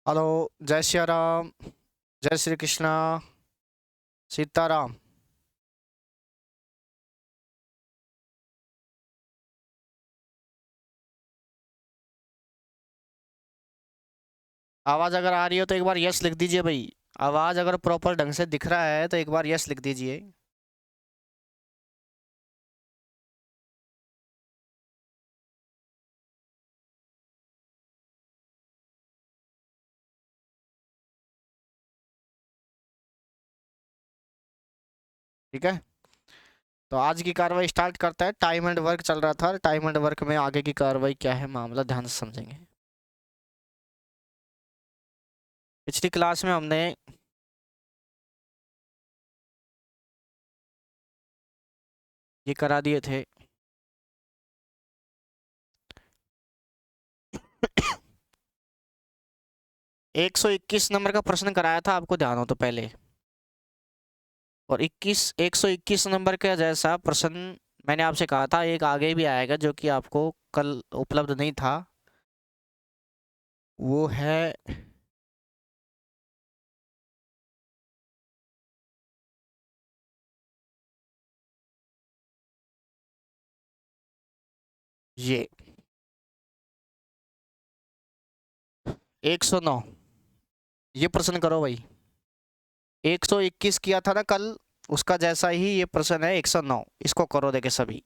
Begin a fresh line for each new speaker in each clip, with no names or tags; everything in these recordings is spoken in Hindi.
हेलो। जय श्री राम। जय श्री कृष्णा। सीताराम। आवाज़ अगर आ रही हो तो एक बार यस लिख दीजिए भाई। आवाज़ अगर प्रॉपर ढंग से दिख रहा है तो एक बार यस लिख दीजिए। ठीक है। तो आज की कार्रवाई स्टार्ट करता है। टाइम एंड वर्क चल रहा था। टाइम एंड वर्क में आगे की कार्रवाई क्या है, मामला ध्यान से समझेंगे। पिछली क्लास में हमने ये करा दिए थे। 121 नंबर का प्रश्न कराया था, आपको ध्यान हो तो पहले। और 121 नंबर का जैसा प्रश्न मैंने आपसे कहा था एक आगे भी आएगा जो कि आपको कल उपलब्ध नहीं था। वो है ये 109। ये प्रश्न करो भाई। 121 किया था ना कल, उसका जैसा ही ये प्रश्न है 109। इसको करो देखे सभी।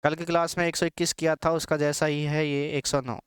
कल की क्लास में 121 किया था, उसका जैसा ही है ये 109।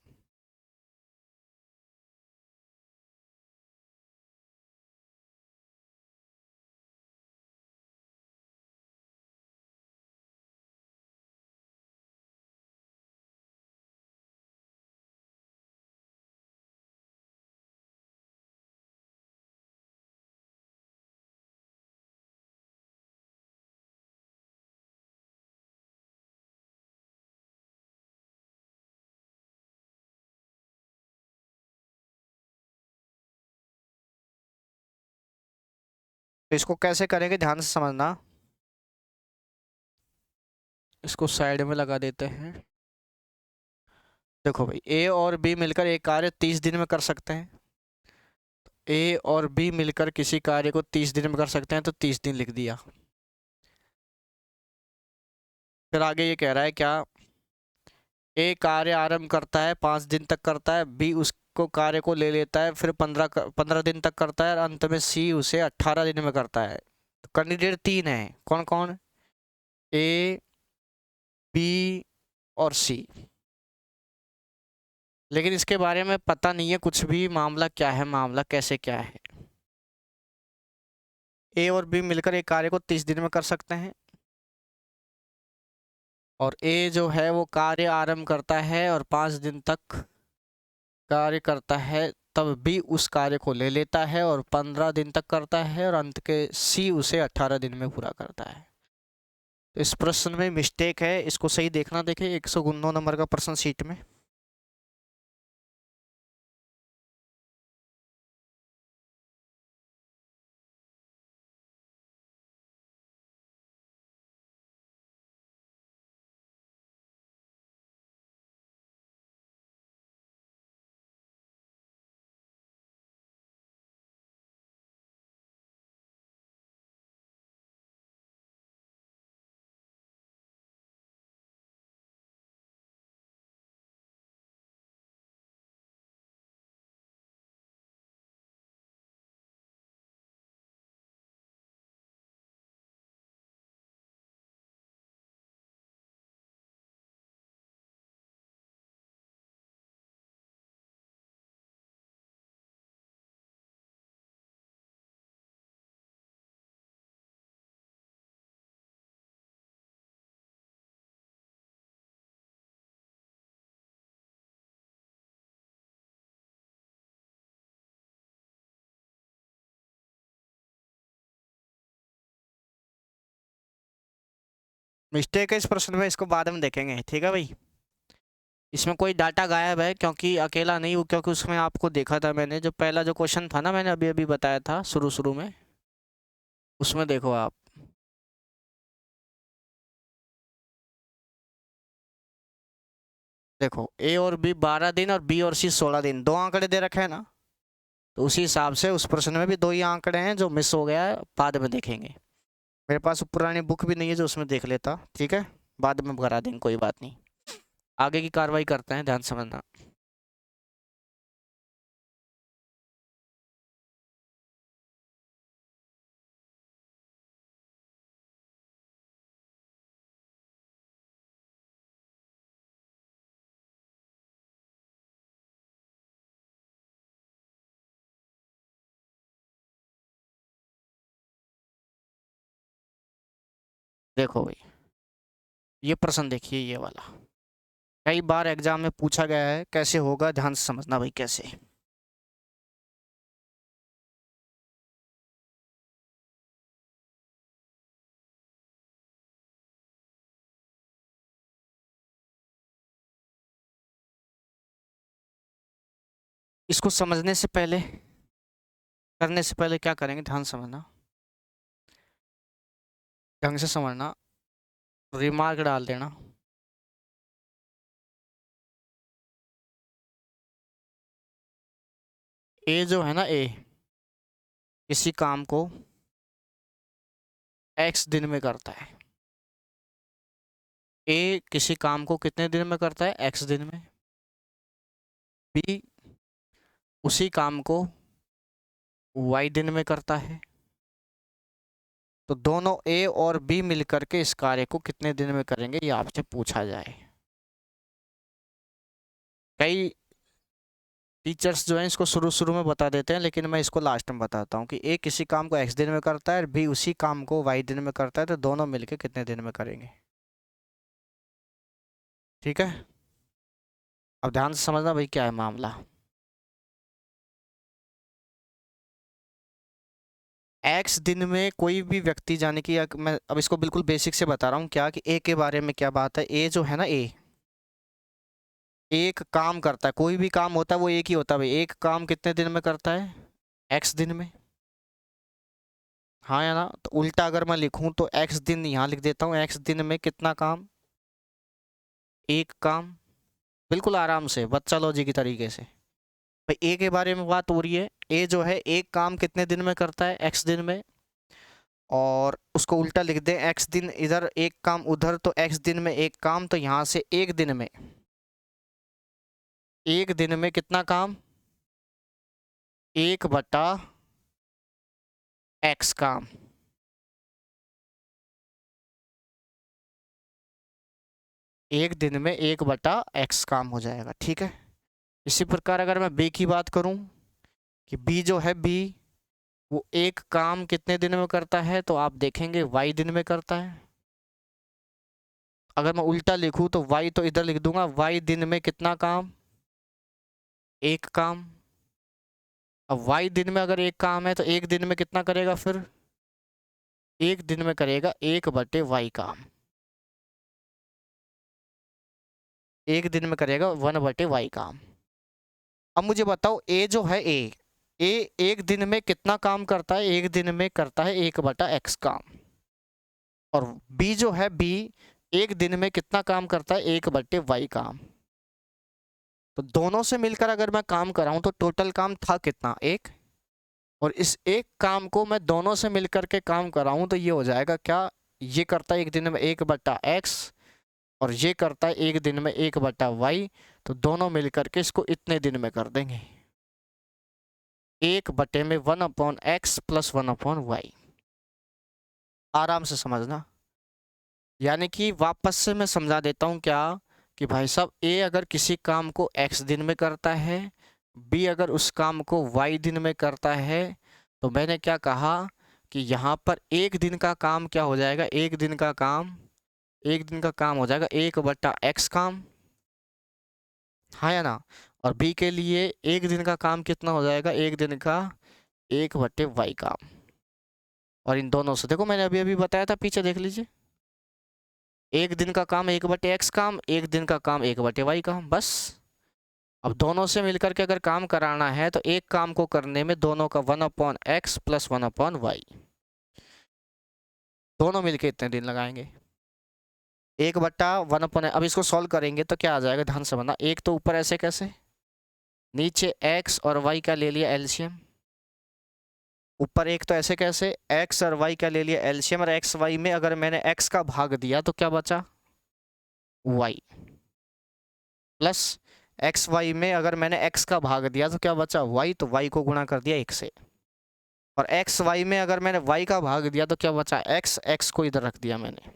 तो इसको कैसे करेंगे ध्यान से समझना। इसको साइड में लगा देते हैं। देखो भाई, ए और बी मिलकर एक कार्य 30 दिन में कर सकते हैं। ए और बी मिलकर किसी कार्य को 30 दिन में कर सकते हैं, तो 30 दिन लिख दिया। फिर आगे ये कह रहा है क्या, ए कार्य आरंभ करता है 5 दिन तक करता है, बी उसको कार्य को ले लेता है फिर 15 दिन तक करता है, और अंत में सी उसे 18 दिन में करता है। तो कैंडिडेट 3 है, कौन कौन? ए, बी और सी। लेकिन इसके बारे में पता नहीं है कुछ भी, मामला क्या है, मामला कैसे क्या है। ए और बी मिलकर एक कार्य को 30 दिन में कर सकते हैं, और ए जो है वो कार्य आरंभ करता है और 5 दिन तक कार्य करता है, तब बी उस कार्य को ले लेता है और 15 दिन तक करता है, और अंत के सी उसे 18 दिन में पूरा करता है। तो इस प्रश्न में मिस्टेक है, इसको सही देखना। देखे 109 नंबर का प्रश्न शीट में। मिस्टेक है इस प्रश्न में, इसको बाद में देखेंगे, ठीक है भाई। इसमें कोई डाटा गायब है, क्योंकि अकेला नहीं हूँ, क्योंकि उसमें आपको देखा था मैंने, जो पहला जो क्वेश्चन था ना, मैंने अभी अभी बताया था शुरू शुरू में, उसमें देखो आप। देखो ए और बी 12 दिन और बी और सी 16 दिन, दो आंकड़े दे रखे हैं ना, तो उसी हिसाब से उस प्रश्न में भी दो ही आंकड़े हैं जो मिस हो गया है, बाद में देखेंगे। मेरे पास पुरानी बुक भी नहीं है जो उसमें देख लेता, ठीक है, बाद में करा देंगे, कोई बात नहीं। आगे की कार्रवाई करते हैं, ध्यान समझना। देखो भाई, ये प्रश्न देखिए, ये वाला कई बार एग्जाम में पूछा गया है, कैसे होगा ध्यान से समझना भाई, कैसे। इसको समझने से पहले, करने से पहले क्या करेंगे, ध्यान समझना, ढंग से समझना, रिमार्क डाल देना। ए जो है ना, ए किसी काम को एक्स दिन में करता है। ए किसी काम को कितने दिन में करता है, एक्स दिन में। बी उसी काम को वाई दिन में करता है। तो दोनों ए और बी मिलकर के इस कार्य को कितने दिन में करेंगे, ये आपसे पूछा जाए। कई टीचर्स जो हैं इसको शुरू शुरू में बता देते हैं, लेकिन मैं इसको लास्ट में बताता हूँ कि ए किसी काम को एक्स दिन में करता है और बी उसी काम को वाई दिन में करता है, तो दोनों मिलकर कितने दिन में करेंगे। ठीक है, अब ध्यान से समझना भाई क्या है मामला। एक्स दिन में कोई भी व्यक्ति, जाने कि मैं अब इसको बिल्कुल बेसिक से बता रहा हूँ क्या, कि ए के बारे में क्या बात है। ए जो है ना, ए एक काम करता है, कोई भी काम होता है वो एक ही होता है भाई। एक काम कितने दिन में करता है, एक्स दिन में। हाँ या ना, तो उल्टा अगर मैं लिखूं तो एक्स दिन यहाँ लिख देता हूँ, एक्स दिन में कितना काम, एक काम। बिल्कुल आराम से बच्चा लॉजिक की तरीके से भाई, ए के बारे में बात हो रही है। ए जो है एक काम कितने दिन में करता है, एक्स दिन में। और उसको उल्टा लिख दें, एक्स दिन इधर एक काम उधर, तो एक्स दिन में एक काम, तो यहाँ से एक दिन में, एक दिन में कितना काम, एक बटा एक्स काम। एक दिन में एक बटा एक्स काम हो जाएगा, ठीक है। इसी प्रकार अगर मैं बी की बात करूं, कि बी जो है, बी वो एक काम कितने दिन में करता है, तो आप देखेंगे वाई दिन में करता है। अगर मैं उल्टा लिखूं तो वाई तो इधर लिख दूंगा, वाई दिन में कितना काम, एक काम। अब वाई दिन में अगर एक काम है तो एक दिन में कितना करेगा फिर, एक दिन में करेगा एक बटे वाई काम। एक दिन में करेगा वन बटे वाई काम। अब मुझे बताओ, ए जो है, ए एक दिन में कितना काम करता है, एक दिन में करता है एक बटा एक्स काम। और बी जो है, बी एक दिन में कितना काम करता है, एक बटे वाई काम। तो दोनों से मिलकर अगर मैं काम कराऊं तो टोटल काम था कितना, एक। और इस एक काम को मैं दोनों से मिलकर के काम कराऊं तो ये हो जाएगा क्या, ये करता है एक दिन में एक बटा एक्स और ये करता है एक दिन में एक बटा वाई, तो दोनों मिलकर के इसको इतने दिन में कर देंगे, एक बटे में 1/x प्लस 1/y। आराम से समझना, यानी कि वापस से मैं समझा देता हूँ क्या, कि भाई साहब ए अगर किसी काम को x दिन में करता है, बी अगर उस काम को y दिन में करता है, तो मैंने क्या कहा कि यहाँ पर एक दिन का काम क्या हो जाएगा, एक दिन का काम, एक दिन का काम हो जाएगा एक बटा एक्स काम। हाँ या ना। और बी के लिए एक दिन का काम कितना हो जाएगा, एक दिन का एक बटे वाई काम। और इन दोनों से देखो, मैंने अभी अभी बताया था, पीछे देख लीजिए, एक दिन का काम एक बटे एक्स काम, एक दिन का काम एक बटे वाई काम, बस। अब दोनों से मिलकर के अगर काम कराना है तो एक काम को करने में दोनों का 1/x प्लस 1/y, दोनों मिलके इतने दिन लगाएंगे। 1/1 अब इसको सॉल्व करेंगे तो क्या आ जाएगा, ध्यान से समझना। एक तो ऊपर ऐसे कैसे, नीचे x और y का ले लिया एलसीएम। ऊपर एक तो ऐसे कैसे, x और y का ले लिया एलसीएम, और एक्स वाई में अगर मैंने x का भाग दिया तो क्या बचा, y, प्लस एक्स वाई में अगर मैंने x का भाग दिया तो क्या बचा, y, तो y को गुणा कर दिया 1 से। और एक्स वाई में अगर मैंने y का भाग दिया तो क्या बचा, x को इधर रख दिया मैंने।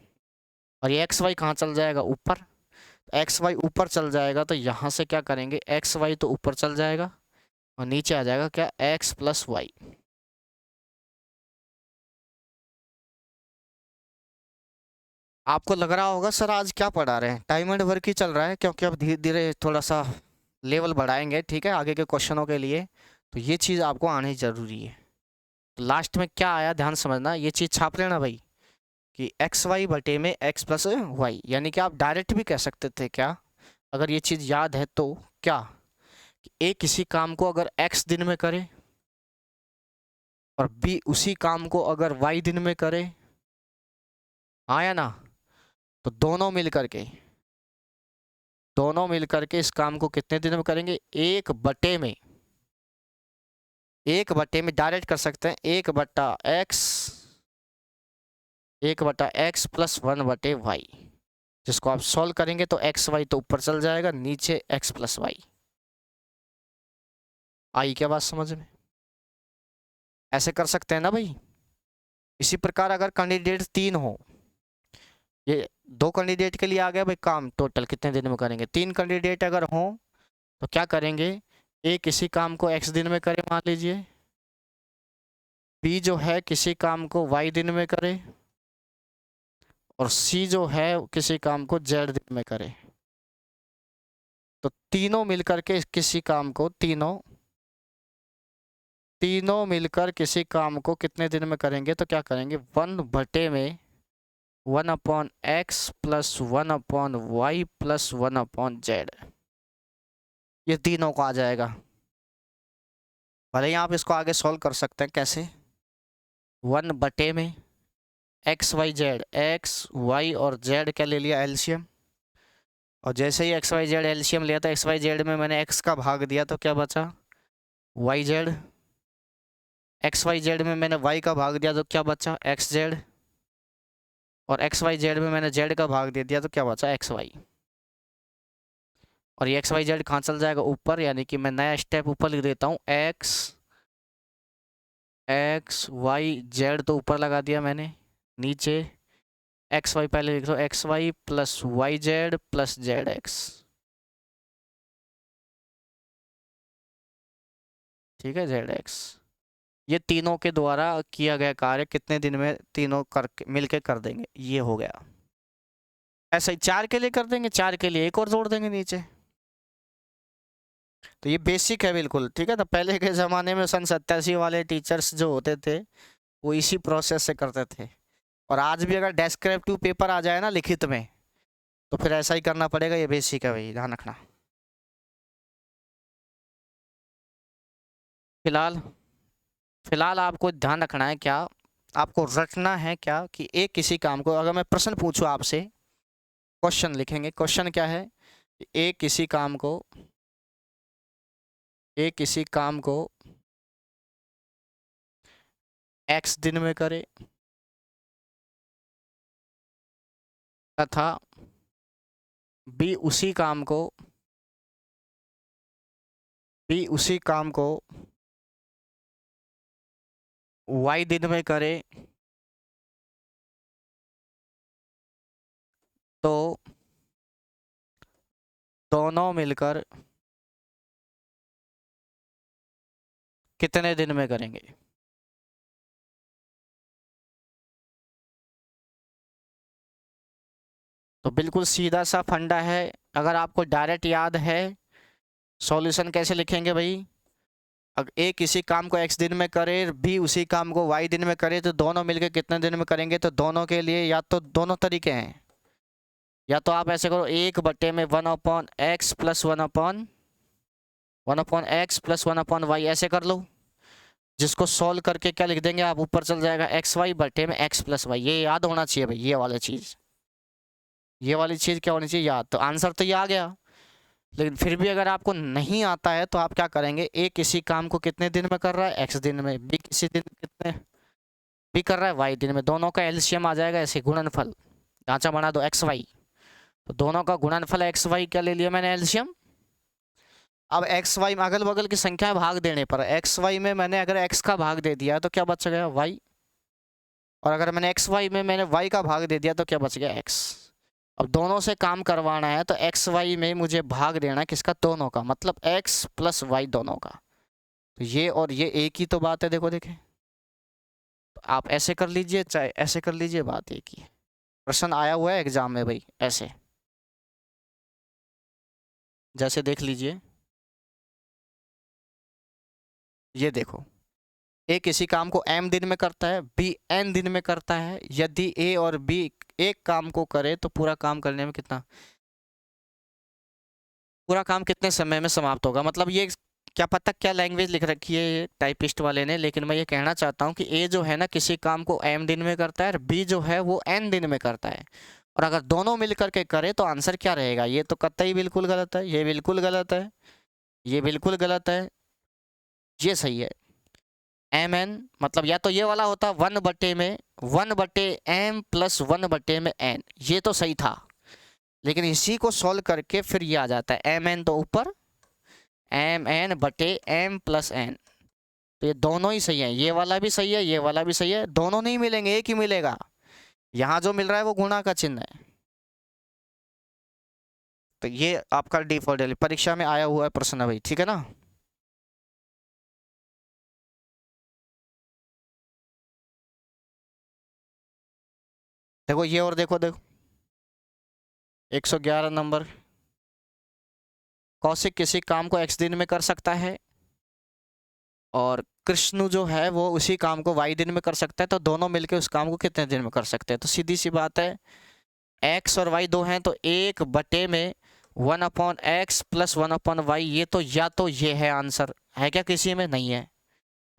और ये एक्स वाई कहाँ चल जाएगा, ऊपर। एक्स वाई ऊपर चल जाएगा तो यहाँ से क्या करेंगे, एक्स वाई तो ऊपर चल जाएगा और नीचे आ जाएगा क्या, x प्लस वाई। आपको लग रहा होगा सर आज क्या पढ़ा रहे हैं, टाइम एंड वर्क ही चल रहा है, क्योंकि अब धीरे धीरे थोड़ा सा लेवल बढ़ाएंगे, ठीक है, आगे के क्वेश्चनों के लिए। तो ये चीज़ आपको आनी जरूरी है। तो लास्ट में क्या आया ध्यान समझना, ये चीज़ छाप लेना भाई, कि एक्स वाई बटे में एक्स प्लस वाई, यानी कि आप डायरेक्ट भी कह सकते थे क्या, अगर ये चीज़ याद है तो, क्या ए किसी काम को अगर x दिन में करे और b उसी काम को अगर y दिन में करे, आया ना, तो दोनों मिल करके इस काम को कितने दिन में करेंगे, 1/में डायरेक्ट कर सकते हैं, 1/x प्लस 1/y, जिसको आप सॉल्व करेंगे तो एक्स वाई तो ऊपर चल जाएगा, नीचे x प्लस वाई। आई क्या बात समझ में, ऐसे कर सकते हैं ना भाई। इसी प्रकार अगर कैंडिडेट 3 हो, ये 2 कैंडिडेट के लिए आ गया भाई काम, टोटल कितने दिन में करेंगे, 3 कैंडिडेट अगर हो तो क्या करेंगे, ए किसी काम को x दिन में करे मान लीजिए, बी जो है किसी काम को y दिन में करे, और सी जो है किसी काम को z दिन में करे। तो तीनों मिलकर के किसी काम को, तीनों मिलकर किसी काम को कितने दिन में करेंगे, तो क्या करेंगे, 1/(1/x plus 1/y plus 1/z), ये तीनों को आ जाएगा। भले ही आप इसको आगे सॉल्व कर सकते हैं, कैसे, 1/में एक्स वाई और z क्या ले लिया, एलसीएम। और जैसे ही एक्स वाई जेड एलसीएम लिया तो एक्स वाई जेड में मैंने x का भाग दिया तो क्या बचा, y z. X y z में मैंने y का भाग दिया तो क्या बचा, एक्स जेड। और एक्स वाई जेड में मैंने z का भाग दे दिया तो क्या बचा, एक्स वाई। और ये एक्स वाई जेड कहाँ चल जाएगा, ऊपर, यानी कि मैं नया स्टेप ऊपर लिख देता हूँ, एक्स वाई जेड तो ऊपर लगा दिया मैंने, नीचे एक्स वाई पहले लिख दो, x y plus y z plus z x, ठीक है, जेड एक्स। ये तीनों के द्वारा किया गया कार्य कितने दिन में तीनों कर मिलके कर देंगे, ये हो गया। ऐसा ही 4 के लिए कर देंगे, 4 के लिए एक और जोड़ देंगे नीचे। तो ये बेसिक है बिल्कुल, ठीक है। तो पहले के ज़माने में सन 87 वाले टीचर्स जो होते थे वो इसी प्रोसेस से करते थे। और आज भी अगर डेस्क्रिप्टिव पेपर आ जाए ना लिखित में, तो फिर ऐसा ही करना पड़ेगा, ये बेसिक है भाई, ध्यान रखना। फिलहाल आपको ध्यान रखना है क्या, आपको रखना है क्या, कि एक किसी काम को अगर मैं प्रश्न पूछूं आपसे, क्वेश्चन लिखेंगे, क्वेश्चन क्या है, एक किसी काम को x दिन में करे तथा b उसी काम को y दिन में करे, तो दोनों मिलकर कितने दिन में करेंगे। तो बिल्कुल सीधा सा फंडा है, अगर आपको डायरेक्ट याद है सॉल्यूशन कैसे लिखेंगे भाई, अगर ए किसी काम को x दिन में करे, बी उसी काम को y दिन में करे, तो दोनों मिलकर कितने दिन में करेंगे। तो दोनों के लिए या तो दोनों तरीके हैं, या तो आप ऐसे करो 1/में 1/x plus 1/x plus 1/y ऐसे कर लो, जिसको सॉल्व करके क्या लिख देंगे आप, ऊपर चल जाएगा xy/में x प्लस वाई। ये याद होना चाहिए भाई, ये वाला चीज़ ये वाली चीज़ क्या होनी चाहिए, याद। तो आंसर तो ये आ गया। लेकिन फिर भी अगर आपको नहीं आता है तो आप क्या करेंगे, ए किसी काम को कितने दिन में कर रहा है, एक्स दिन में, बी किसी दिन कितने बी कर रहा है, वाई दिन में, दोनों का एलसीएम आ जाएगा, ऐसे गुणनफल, ढांचा बना दो एक्स वाई, तो दोनों का गुणनफल एक्स वाई क्या ले लिया मैंने, एलसीएम। अब एक्स वाई में अगल बगल की संख्या भाग देने पर एक्स वाई में मैंने अगर एक्स का भाग दे दिया तो क्या बच गया, वाई, और अगर मैंने एक्स वाई में मैंने वाई का भाग दे दिया तो क्या बच गया, एक्स। अब दोनों से काम करवाना है तो एक्स वाई में मुझे भाग देना है किसका, दोनों का, मतलब एक्स प्लस वाई दोनों का। तो ये और ये एक ही तो बात है, देखो देखें, तो आप ऐसे कर लीजिए चाहे ऐसे कर लीजिए, बात एक ही है। प्रश्न आया हुआ है एग्जाम में भाई ऐसे, जैसे देख लीजिए, ये देखो, ए किसी काम को m दिन में करता है, बी n दिन में करता है। यदि ए और बी एक काम को करे तो पूरा काम करने में कितना, पूरा काम कितने समय में समाप्त होगा। मतलब ये क्या पता क्या लैंग्वेज लिख रखी है ये टाइपिस्ट वाले ने, लेकिन मैं ये कहना चाहता हूँ कि ए जो है ना किसी काम को m दिन में करता है और बी जो है वो n दिन में करता है, और अगर दोनों मिल करके करे तो आंसर क्या रहेगा। ये तो कतई बिल्कुल गलत है, ये बिल्कुल गलत है, ये बिल्कुल गलत है, ये सही है। एम एन मतलब या तो ये वाला होता 1/में 1/m प्लस 1/में n, ये तो सही था। लेकिन इसी को सॉल्व करके फिर ये आ जाता है एम एन तो ऊपर mn/m प्लस n, तो ये दोनों ही सही है, ये वाला भी सही है, ये वाला भी सही है, दोनों नहीं मिलेंगे, एक ही मिलेगा। यहाँ जो मिल रहा है वो गुणा का चिन्ह है। तो ये आपका डिफॉल्ट परीक्षा में आया हुआ है प्रश्न है भाई, ठीक है ना। देखो ये, और देखो देखो 111 नंबर, कौशिक किसी काम को x दिन में कर सकता है और कृष्ण जो है वो उसी काम को y दिन में कर सकता है, तो दोनों मिलके उस काम को कितने दिन में कर सकते हैं। तो सीधी सी बात है, x और y दो हैं तो 1/में 1/x प्लस 1/y, ये तो या तो ये है आंसर, है क्या किसी में, नहीं है।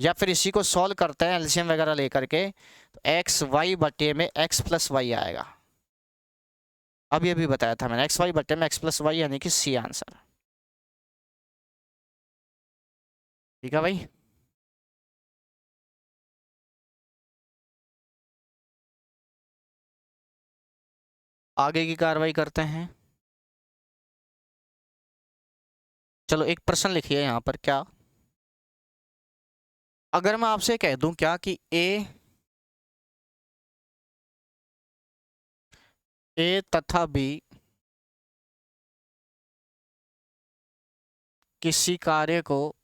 या फिर इसी को सॉल्व करते हैं एलसीएम वगैरह लेकर के, तो xy/में x प्लस वाई आएगा। अभी अभी बताया था मैंने, xy/में x प्लस वाई, यानी कि सी आंसर, ठीक है भाई। आगे की कार्रवाई करते हैं। चलो एक प्रश्न लिखिए यहाँ पर, क्या अगर मैं आपसे कह दूं क्या कि ए तथा बी किसी कार्य को,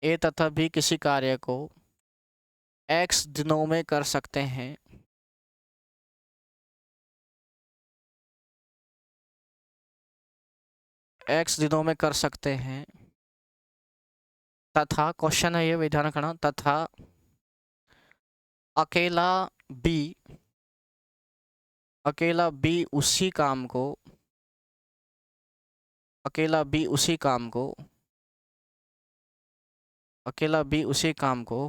ए तथा बी किसी कार्य को x दिनों में कर सकते हैं, x दिनों में कर सकते हैं, तथा क्वेश्चन है ये, विधान रखना, तथा अकेला बी उसी काम को, अकेला बी उसी काम को, अकेला बी उसी काम को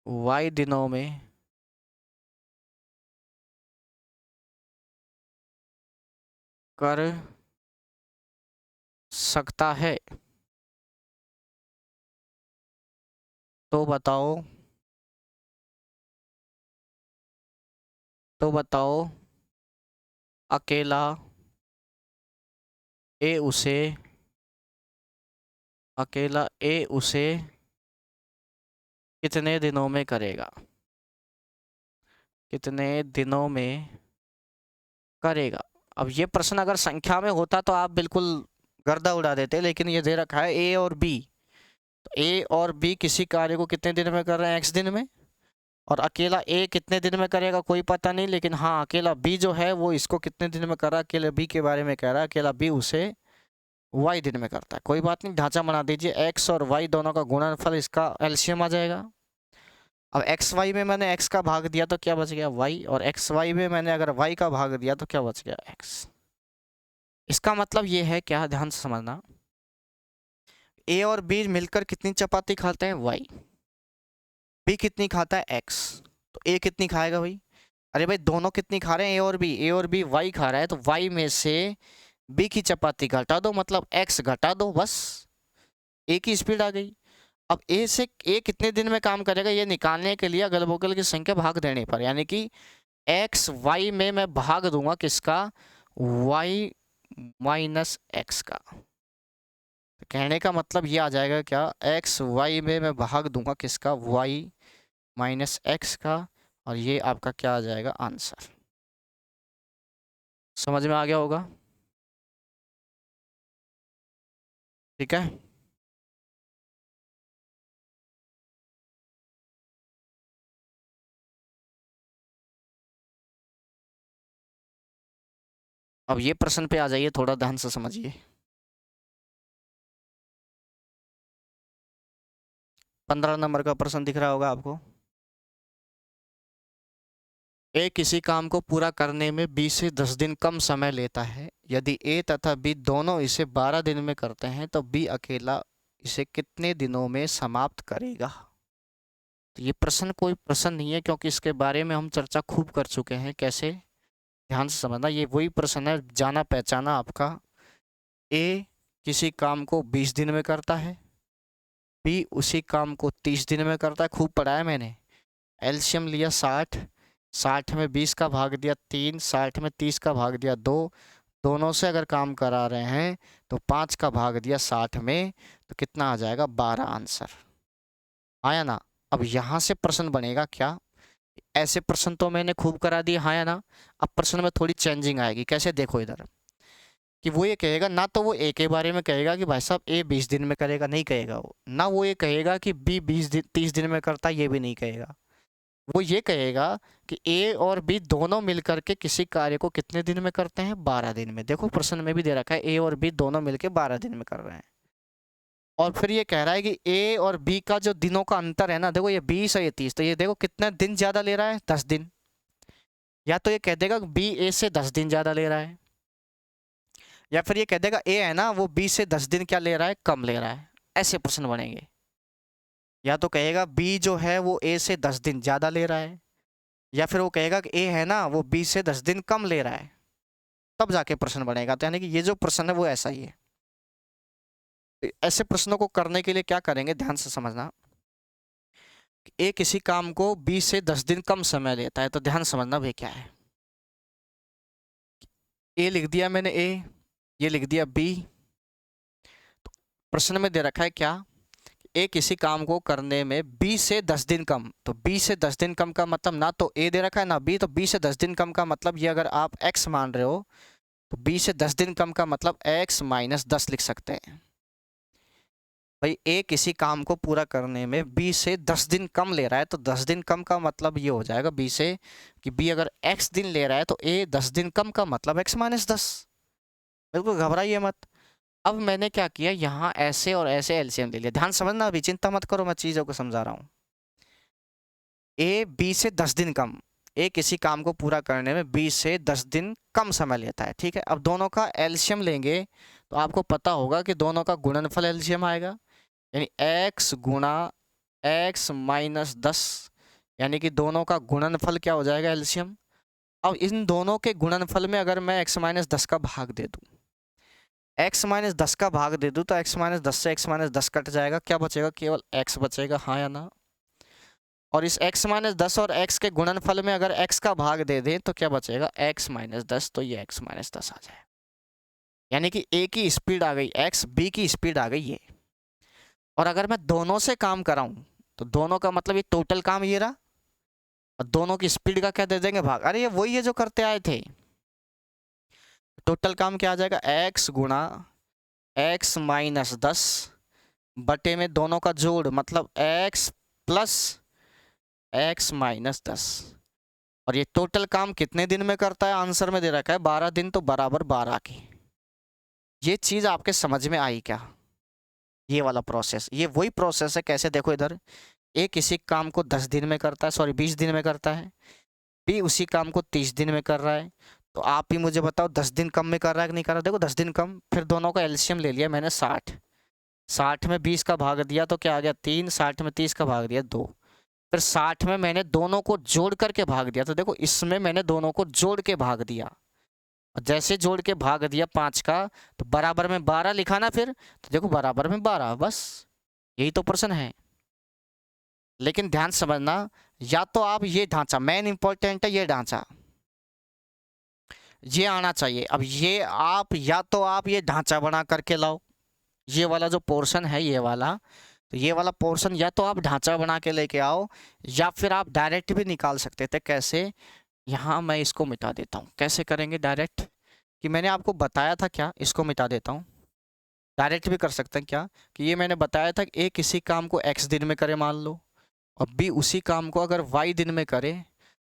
y दिनों में कर सकता है, तो बताओ, तो बताओ अकेला ए उसे, अकेला ए उसे कितने दिनों में करेगा, कितने दिनों में करेगा। अब ये प्रश्न अगर संख्या में होता तो आप बिल्कुल गर्दा उड़ा देते, लेकिन ये दे रखा है ए और बी, तो ए और बी किसी कार्य को कितने दिन में कर रहे हैं, x दिन में, और अकेला ए कितने दिन में करेगा कोई पता नहीं, लेकिन हाँ अकेला बी जो है वो इसको कितने दिन में कर रहा है, अकेले बी के बारे में कह रहा है, अकेला बी उसे y दिन में करता है। कोई बात नहीं, ढांचा बना दीजिए, x और y दोनों का गुणनफल, इसका एलसीएम आ जाएगा। अब एक्स वाई में मैंने x का भाग दिया तो क्या बच गया, y, और एक्स वाई में मैंने अगर y का भाग दिया तो क्या बच गया, x। इसका मतलब ये है क्या, ध्यान से समझना, a और b मिलकर कितनी चपाती खाते हैं, y, b कितनी खाता है, x, तो a कितनी खाएगा भाई, अरे भाई दोनों कितनी खा रहे हैं, ए और बी वाई खा रहा है, तो वाई में से बी की चपाती घटा दो, मतलब एक्स घटा दो, बस ए की स्पीड आ गई। अब ए से ए कितने दिन में काम करेगा ये निकालने के लिए अगल बगल की संख्या भाग देने पर, यानी कि एक्स वाई में मैं भाग दूंगा किसका, वाई माइनस एक्स का। तो कहने का मतलब ये आ जाएगा क्या, एक्स वाई में मैं भाग दूंगा किसका, वाई माइनस एक्स का, और ये आपका क्या आ जाएगा आंसर। समझ में आ गया होगा, ठीक है। अब ये प्रश्न पे आ जाइए, थोड़ा ध्यान से समझिए। 15 नंबर का प्रश्न दिख रहा होगा आपको। ए किसी काम को पूरा करने में 20 से 10 दिन कम समय लेता है। यदि ए तथा बी दोनों इसे 12 दिन में करते हैं तो बी अकेला इसे कितने दिनों में समाप्त करेगा। तो ये प्रश्न कोई प्रश्न नहीं है, क्योंकि इसके बारे में हम चर्चा खूब कर चुके हैं। कैसे, ध्यान से समझना, ये वही प्रश्न है जाना पहचाना आपका। ए किसी काम को 20 दिन में करता है, बी उसी काम को 30 दिन में करता है, खूब पढ़ाया मैंने। एलसीएम लिया 60, 60 में 20 का भाग दिया 3, 60 में 30 का भाग दिया 2, दोनों से अगर काम करा रहे हैं तो 5 का भाग दिया 60 में, तो कितना आ जाएगा 12 आंसर आया ना। अब यहाँ से प्रश्न बनेगा क्या, ऐसे प्रश्न तो मैंने खूब करा दिए, हाँ या ना। अब प्रश्न में थोड़ी चेंजिंग आएगी, कैसे देखो इधर, कि वो ये कहेगा ना, तो वो ए के बारे में कहेगा कि भाई साहब ए 20 दिन में करेगा, नहीं कहेगा वो ना। वो ये कहेगा कि बी 30 दिन में करता, ये भी नहीं कहेगा। वो ये कहेगा कि ए और बी दोनों मिलकर के किसी कार्य को कितने दिन में करते हैं, 12 दिन में। देखो प्रश्न में भी दे रखा है ए और बी दोनों मिलकर 12 दिन में कर रहे हैं। और फिर ये कह रहा है कि ए और बी का जो दिनों का अंतर है ना, देखो ये 20 है ये 30, तो ये देखो कितने दिन ज्यादा ले रहा है, 10 दिन। या तो ये कह देगा बी ए से 10 दिन ज्यादा ले रहा है, या फिर ये कह देगा ए है ना वो बी से 10 दिन क्या ले रहा है, कम ले रहा है। ऐसे प्रश्न बनेंगे। या तो कहेगा बी जो है वो ए से 10 दिन ज्यादा ले रहा है, या फिर वो कहेगा कि ए है ना वो बी से 10 दिन कम ले रहा है, तब जाके प्रश्न बनेगा। तो यानी कि ये जो प्रश्न है वो ऐसा ही है। ऐसे प्रश्नों को करने के लिए क्या करेंगे, ध्यान से समझना। ए किसी काम को 20 से 10 दिन कम समय लेता है, तो ध्यान समझना भाई क्या है। ए लिख दिया मैंने ए, ये लिख दिया बी। तो प्रश्न में दे रखा है क्या, ए किसी काम को करने में 20 से 10 दिन कम, तो 20 से 10 दिन कम का मतलब ना तो ए दे रखा है ना बी, तो 20 से 10 दिन कम का मतलब ये अगर आप x मान रहे हो तो 20 से 10 दिन कम का मतलब x माइनस 10 लिख सकते हैं। भाई ए किसी काम को पूरा करने में 20 से 10 दिन कम ले रहा है, तो 10 दिन कम का मतलब ये हो जाएगा बी से कि बी अगर x दिन ले रहा है तो ए 10 दिन कम का मतलब x माइनस 10। बिल्कुल घबराइए मत। अब मैंने क्या किया, यहाँ ऐसे और ऐसे एलसीएम ले लिया। ध्यान समझना, अभी चिंता मत करो, मैं चीज़ों को समझा रहा हूँ। ए बी से 10 दिन कम, ए किसी काम को पूरा करने में 20 से 10 दिन कम समय लेता है, ठीक है। अब दोनों का एलसीएम लेंगे तो आपको पता होगा कि दोनों का गुणनफल एलसीएम आएगा, यानी x गुणा x माइनस 10, यानी कि दोनों का गुणनफल क्या हो जाएगा एलसीएम। अब इन दोनों के गुणनफल में अगर मैं x माइनस 10 का भाग दे दूँ, x माइनस 10 का भाग दे दूँ तो x माइनस 10 से x माइनस 10 कट जाएगा, क्या बचेगा, केवल x बचेगा, हाँ या ना। और इस x माइनस 10 और x के गुणनफल में अगर x का भाग दे दें तो क्या बचेगा, x माइनस 10, तो ये x माइनस 10 आ जाए। यानी कि a की स्पीड आ गई x, b की स्पीड आ गई ये। और अगर मैं दोनों से काम कराऊं तो दोनों का मतलब ये टोटल काम ये रहा, और दोनों की स्पीड का क्या दे देंगे भाग। अरे ये वही है जो करते आए थे। टोटल काम क्या आ जाएगा, x गुणा x माइनस 10 बटे में दोनों का जोड़, मतलब x प्लस x माइनस 10। और ये टोटल काम कितने दिन में करता है, आंसर में दे रखा है 12 दिन, तो बराबर 12 की। ये चीज आपके समझ में आई क्या, ये वाला प्रोसेस, ये वही प्रोसेस है। कैसे देखो इधर, ए किसी काम को 10 दिन में करता है, सॉरी 20 दिन में करता है, बी उसी काम को 30 दिन में कर रहा है। तो आप ही मुझे बताओ 10 दिन कम में कर रहा है कि नहीं कर रहा। देखो 10 दिन कम, फिर दोनों का एलसीएम ले लिया मैंने 60, 60 में 20 का भाग दिया तो क्या आ गया 3, 60 में 30 का भाग दिया 2, फिर 60 में मैंने दोनों को जोड़ करके भाग दिया, तो देखो इसमें मैंने दोनों को जोड़ के भाग दिया, और जैसे जोड़ के भाग दिया 5 का, तो बराबर में 12 लिखा ना, फिर तो देखो बराबर में 12, बस यही तो प्रश्न है। लेकिन ध्यान समझना, या तो आप ये ढांचा, मेन इंपॉर्टेंट है ये ढांचा, ये आना चाहिए। अब ये आप या तो आप ये ढांचा बना करके लाओ, ये वाला जो पोर्शन है ये वाला, तो ये वाला पोर्शन या तो आप ढांचा बना के लेके आओ, या फिर आप डायरेक्ट भी निकाल सकते थे। कैसे? यहाँ मैं इसको मिटा देता हूँ। कैसे करेंगे डायरेक्ट? कि मैंने आपको बताया था क्या, इसको मिटा देता हूँ। डायरेक्ट भी कर सकते हैं क्या, कि ये मैंने बताया था कि ए किसी काम को x दिन में करे मान लो, और b उसी काम को अगर y दिन में करे,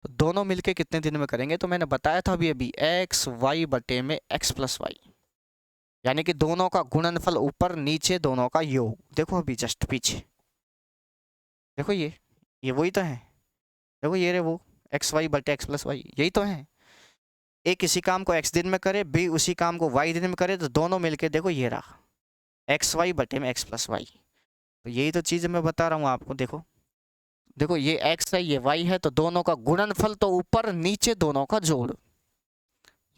तो दोनों मिलके कितने दिन में करेंगे? तो मैंने बताया था अभी x y बटे में x प्लस वाई, यानी कि दोनों का गुणनफल ऊपर नीचे दोनों का योग। देखो अभी जस्ट पीछे देखो, ये वही तो है। देखो ये रे वो एक्स वाई बटे एक्स प्लस वाई, यही तो है। ए किसी काम को x दिन में करे, b उसी काम को y दिन में करे, तो दोनों मिलके देखो ये रहा एक्स वाई बटे में एक्स प्लस वाई। तो यही तो चीज़ मैं बता रहा हूँ आपको। देखो देखो ये x है ये y है, तो दोनों का गुणनफल तो ऊपर नीचे दोनों का जोड़।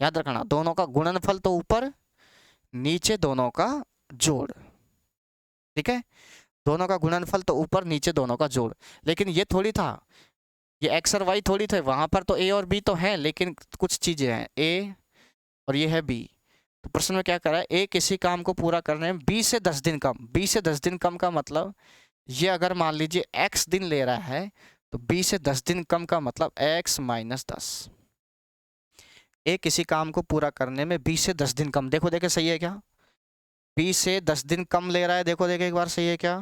याद रखना, दोनों का गुणनफल तो ऊपर नीचे दोनों का जोड़, ठीक है। दोनों का गुणनफल तो ऊपर नीचे दोनों का जोड़। लेकिन ये थोड़ी था, ये x और y थोड़ी थे, वहां पर तो a और b तो हैं, लेकिन कुछ चीजें हैं a और ये है b। तो प्रश्न में क्या करा है, a किसी काम को पूरा करने में b से 10 दिन कम। b से 10 दिन कम का मतलब, ये अगर मान लीजिए x दिन ले रहा है, तो b से 10 दिन कम का मतलब x माइनस 10। a किसी काम को पूरा करने में b से 10 दिन कम, देखो देखे सही है क्या? b से 10 दिन कम ले रहा है, देखो देखे एक बार सही है क्या?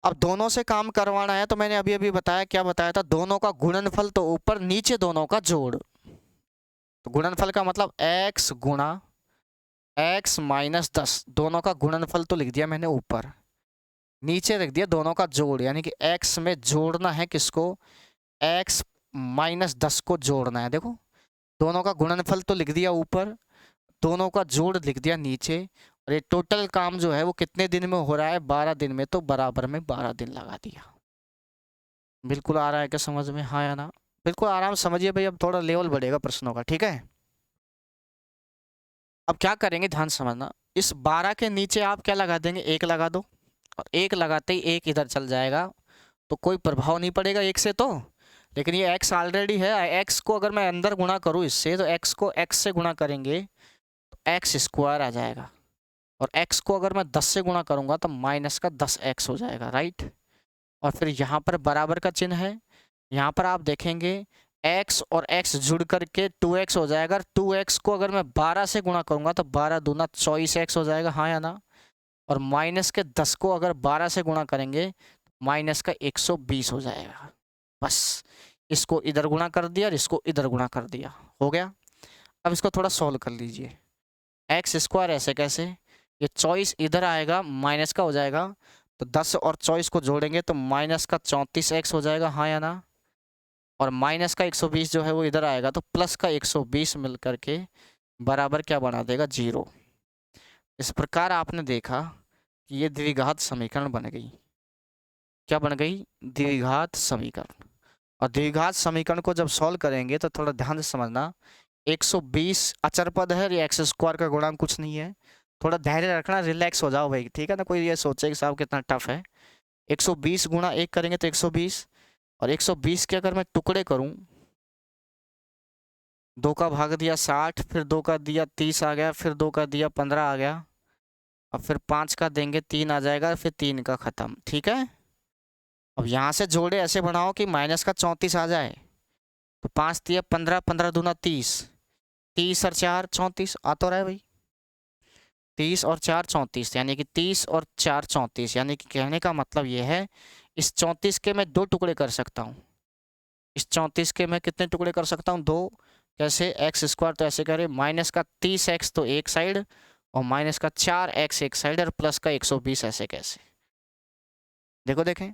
अब दोनों से काम करवाना है, तो मैंने अभी अभी बताया, क्या बताया था? दोनों का गुणनफल तो ऊपर नीचे दोनों का जोड़। तो गुणनफल का मतलब x गुणा x माइनस 10, दोनों का गुणनफल तो लिख दिया मैंने ऊपर, नीचे रख दिया दोनों का जोड़, यानी कि x में जोड़ना है किसको? x माइनस 10 को जोड़ना है। देखो दोनों का गुणनफल तो लिख दिया ऊपर, दोनों का जोड़ लिख दिया नीचे, और ये टोटल काम जो है वो कितने दिन में हो रहा है? 12 दिन में, तो बराबर में 12 दिन लगा दिया। बिल्कुल आ रहा है क्या समझ में? हाँ या ना? बिल्कुल आराम से समझिए भाई, अब थोड़ा लेवल बढ़ेगा प्रश्नों का, ठीक है। अब क्या करेंगे, ध्यान समझना, इस 12 के नीचे आप क्या लगा देंगे? 1 लगा दो, और 1 लगाते ही 1 इधर चल जाएगा, तो कोई प्रभाव नहीं पड़ेगा 1 से तो। लेकिन ये x ऑलरेडी है, x को अगर मैं अंदर गुणा करूँ इससे, तो x को x से गुणा करेंगे तो x स्क्वायर आ जाएगा, और x को अगर मैं 10 से गुणा करूँगा तो माइनस का 10x हो जाएगा, राइट। और फिर यहाँ पर बराबर का चिन्ह है, यहाँ पर आप देखेंगे x और x जुड़ करके 2x हो जाएगा। 2x को अगर मैं 12 से गुणा करूँगा तो 12 दूना 24x हो जाएगा, हाँ या ना? और माइनस के 10 को अगर 12 से गुणा करेंगे, माइनस का 120 हो जाएगा। बस इसको इधर गुणा कर दिया और इसको इधर गुणा कर दिया, हो गया। अब इसको थोड़ा सॉल्व कर लीजिए। एक्स स्क्वायर ऐसे कैसे, ये 24 इधर आएगा, माइनस का हो जाएगा, तो 10 और 24 को जोड़ेंगे तो माइनस का 34x हो जाएगा, हाँ या ना? और माइनस का 120 जो है वो इधर आएगा, तो प्लस का 120 मिल करके बराबर क्या बना देगा? 0। इस प्रकार आपने देखा कि ये द्विघात समीकरण बन गई। क्या बन गई? द्विघात समीकरण। और द्विघात समीकरण को जब सॉल्व करेंगे तो थोड़ा ध्यान से समझना, 120 अचर पद है, ये एक्स स्क्वायर का गुणांक कुछ नहीं है। थोड़ा धैर्य रखना, रिलैक्स हो जाओ भाई, ठीक है ना? कोई ये सोचे कि साहब कितना टफ है। 120 गुणा 1 करेंगे तो 120, और 120 के अगर मैं टुकड़े करूं, 2 का भाग दिया 60, फिर 2 का दिया 30 आ गया, फिर 2 का दिया 15 आ गया, अब फिर 5 का देंगे 3 आ जाएगा, फिर 3 का ख़त्म, ठीक है। अब यहाँ से जोड़े ऐसे बनाओ कि माइनस का 34 आ जाए, तो 5 दिया 15, 15 दूना 30, 30 और 4 34 आ तो रहा है भाई, 30 और 4 34, यानी कि 30 और 4 34, यानी कि कहने का मतलब ये है, इस 34 के मैं 2 टुकड़े कर सकता हूँ। इस 34 के मैं कितने टुकड़े कर सकता हूँ? 2। कैसे? एक्स स्क्वायर तो ऐसे करें, माइनस का 30x तो एक साइड, और माइनस का 4x एक साइड, और प्लस का 120 ऐसे कैसे? देखो देखें,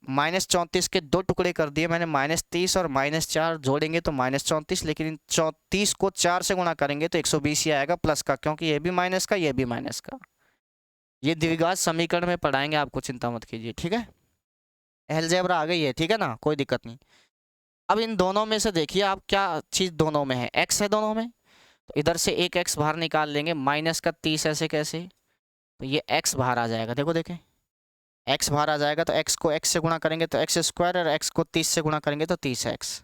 -34 के 2 टुकड़े कर दिए मैंने, -30 और -4 जोड़ेंगे तो -34, लेकिन इन 34 को 4 से गुणा करेंगे तो 120 ही आएगा प्लस का, क्योंकि ये भी माइनस का ये भी माइनस का। ये द्विघात समीकरण में पढ़ाएंगे आपको, चिंता मत कीजिए, ठीक है। अलजेब्रा आ गई है, ठीक है ना, कोई दिक्कत नहीं। अब इन दोनों में से देखिए आप क्या चीज़ दोनों में है, एक्स है दोनों में, तो इधर से एक एक्स बाहर निकाल लेंगे, माइनस का 30 ऐसे कैसे, तो ये एक्स बाहर आ जाएगा, देखो देखें एक्स बाहर आ जाएगा, तो एक्स को एक्स से गुणा करेंगे तो एक्स स्क्वायर, और एक्स को 30 से गुणा करेंगे तो 30 एक्स।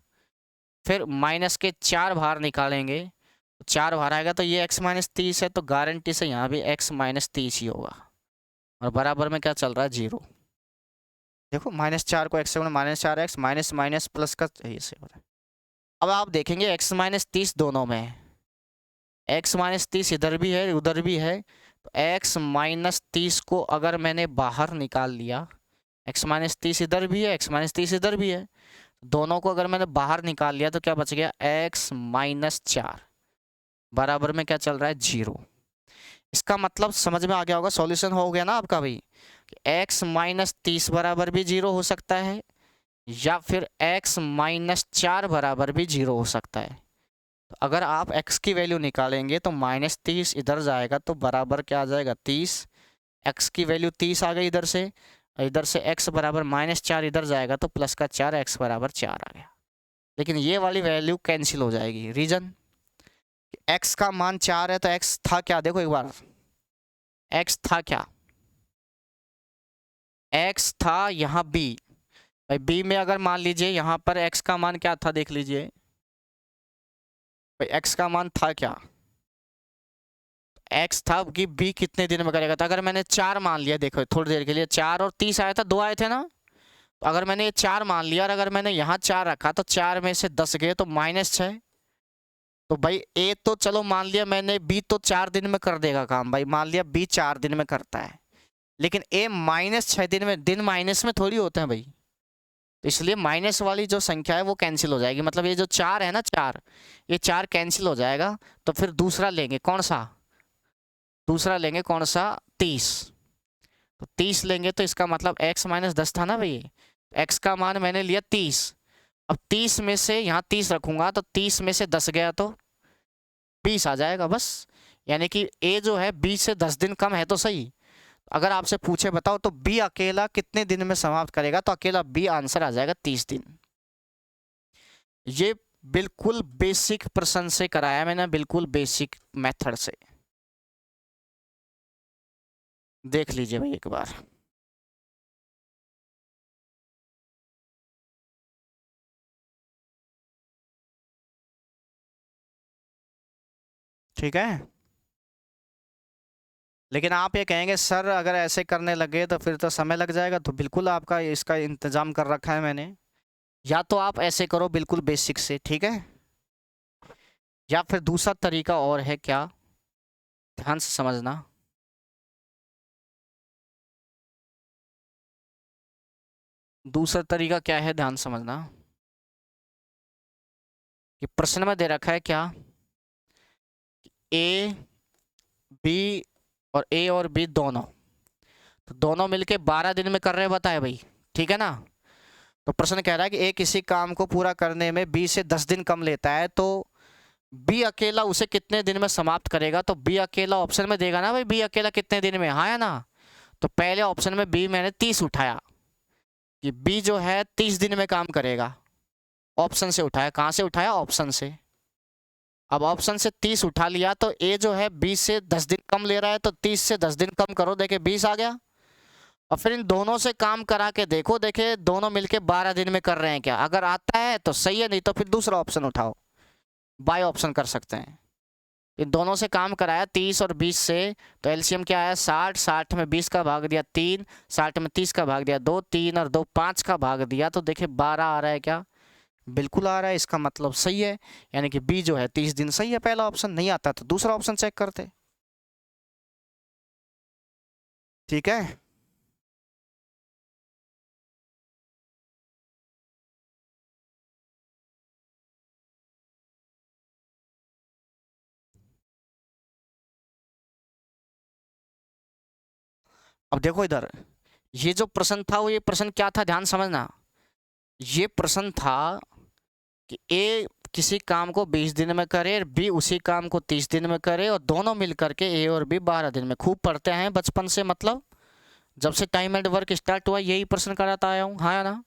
फिर माइनस के 4 बाहर निकालेंगे, 4 बाहर आएगा तो ये एक्स माइनस 30 है, तो गारंटी से यहाँ भी एक्स माइनस 30 ही होगा, और बराबर में क्या चल रहा है, 0। देखो -4 को एक्स से गुणा, -4x माइनस माइनस प्लस का ये से हो रहा है। अब आप देखेंगे एक्स माइनस 30 दोनों में है, एक्स माइनस 30 इधर भी है उधर भी है, तो एक्स माइनस 30 को अगर मैंने बाहर निकाल लिया, एक्स माइनस 30 इधर भी है, एक्स माइनस 30 इधर भी है, दोनों को अगर मैंने बाहर निकाल लिया तो क्या बच गया, एक्स माइनस 4 बराबर में क्या चल रहा है, 0। इसका मतलब समझ में आ गया होगा, सॉल्यूशन हो गया ना आपका भाई, एक्स माइनस 30 बराबर भी 0 हो सकता है, या फिर एक्स माइनस 4 बराबर भी 0 हो सकता है। तो अगर आप x की वैल्यू निकालेंगे तो -30 इधर जाएगा तो बराबर क्या आ जाएगा, 30। x की वैल्यू 30 आ गई इधर से, इधर से x बराबर -4 इधर जाएगा तो प्लस का 4, x बराबर 4 आ गया। लेकिन ये वाली वैल्यू कैंसिल हो जाएगी, रीजन x का मान 4 है, तो x था क्या, देखो एक बार x था क्या, x था यहाँ b, भाई b में अगर मान लीजिए यहाँ पर x का मान क्या था, देख लीजिए भाई x का मान था क्या, x था कि b कितने दिन में करेगा, तो अगर मैंने 4 मान लिया, देखो थोड़ी देर के लिए 4 और 30 आया था, 2 आए थे ना, तो अगर मैंने ये 4 मान लिया और अगर मैंने यहाँ 4 रखा तो 4 में से 10 गए तो -6, तो भाई a तो चलो मान लिया मैंने, b तो 4 दिन में कर देगा काम, भाई मान लिया b 4 दिन में करता है, लेकिन a -6 दिन में, दिन माइनस में थोड़ी होते हैं भाई, तो इसलिए माइनस वाली जो संख्या है वो कैंसिल हो जाएगी, मतलब ये जो 4 है ना 4, ये 4 कैंसिल हो जाएगा, तो फिर दूसरा लेंगे, कौन सा दूसरा लेंगे, कौन सा, 30, तो 30 लेंगे, तो इसका मतलब x माइनस 10 था ना भाई, x का मान मैंने लिया 30, अब 30 में से यहाँ 30 रखूंगा तो 30 में से 10 गया तो 20 आ जाएगा बस, यानी कि a जो है b से 10 दिन कम है तो सही। अगर आपसे पूछे बताओ तो b अकेला कितने दिन में समाप्त करेगा, तो अकेला b आंसर आ जाएगा 30 दिन। ये बिल्कुल बेसिक प्रश्न से कराया मैंने, बिल्कुल बेसिक मेथड से, देख लीजिए भाई एक बार। ठीक है, लेकिन आप ये कहेंगे सर अगर ऐसे करने लगे तो फिर तो समय लग जाएगा, तो बिल्कुल आपका इसका इंतजाम कर रखा है मैंने, या तो आप ऐसे करो बिल्कुल बेसिक से, ठीक है, या फिर दूसरा तरीका और है क्या, ध्यान से समझना। दूसरा तरीका क्या है, ध्यान समझना, कि प्रश्न में दे रखा है क्या, ए बी और ए और बी दोनों, तो दोनों मिलके 12 दिन में कर रहे हैं बताए भाई, ठीक है ना। तो प्रश्न कह रहा है कि ए किसी काम को पूरा करने में बी से 10 दिन कम लेता है, तो बी अकेला उसे कितने दिन में समाप्त करेगा, तो बी अकेला ऑप्शन में देगा ना भाई, बी अकेला कितने दिन में, हाँ या ना, तो पहले ऑप्शन में बी मैंने 30 उठाया, कि बी जो है 30 दिन में काम करेगा, ऑप्शन से उठाया, कहाँ से उठाया, ऑप्शन से। अब ऑप्शन से 30 उठा लिया, तो ए जो है 20 से 10 दिन कम ले रहा है, तो 30 से 10 दिन कम करो, देखे 20 आ गया, और फिर इन दोनों से काम करा के देखो, देखे दोनों मिलके 12 दिन में कर रहे हैं क्या, अगर आता है तो सही है, नहीं तो फिर दूसरा ऑप्शन उठाओ, बाय ऑप्शन कर सकते हैं। इन दोनों से काम कराया 30 और 20 से, तो एलसीएम क्या आया, 60, 60 में 20 का भाग दिया 3, 60 में 30 का भाग दिया 2, 3 और 2 5 का भाग दिया, तो देखिए 12 आ रहा है क्या, बिल्कुल आ रहा है, इसका मतलब सही है, यानी कि बी जो है 30 दिन सही है, पहला ऑप्शन, नहीं आता तो दूसरा ऑप्शन चेक करते, ठीक है। अब देखो इधर, ये जो प्रश्न था वो ये प्रश्न क्या था, ध्यान समझना, ये प्रश्न था कि ए किसी काम को 20 दिन में करे और बी उसी काम को 30 दिन में करे और दोनों मिल करके ए और बी 12 दिन में। खूब पढ़ते हैं बचपन से, मतलब जब से टाइम एंड वर्क स्टार्ट हुआ यही प्रश्न कराता आया हूँ, हाँ या ना।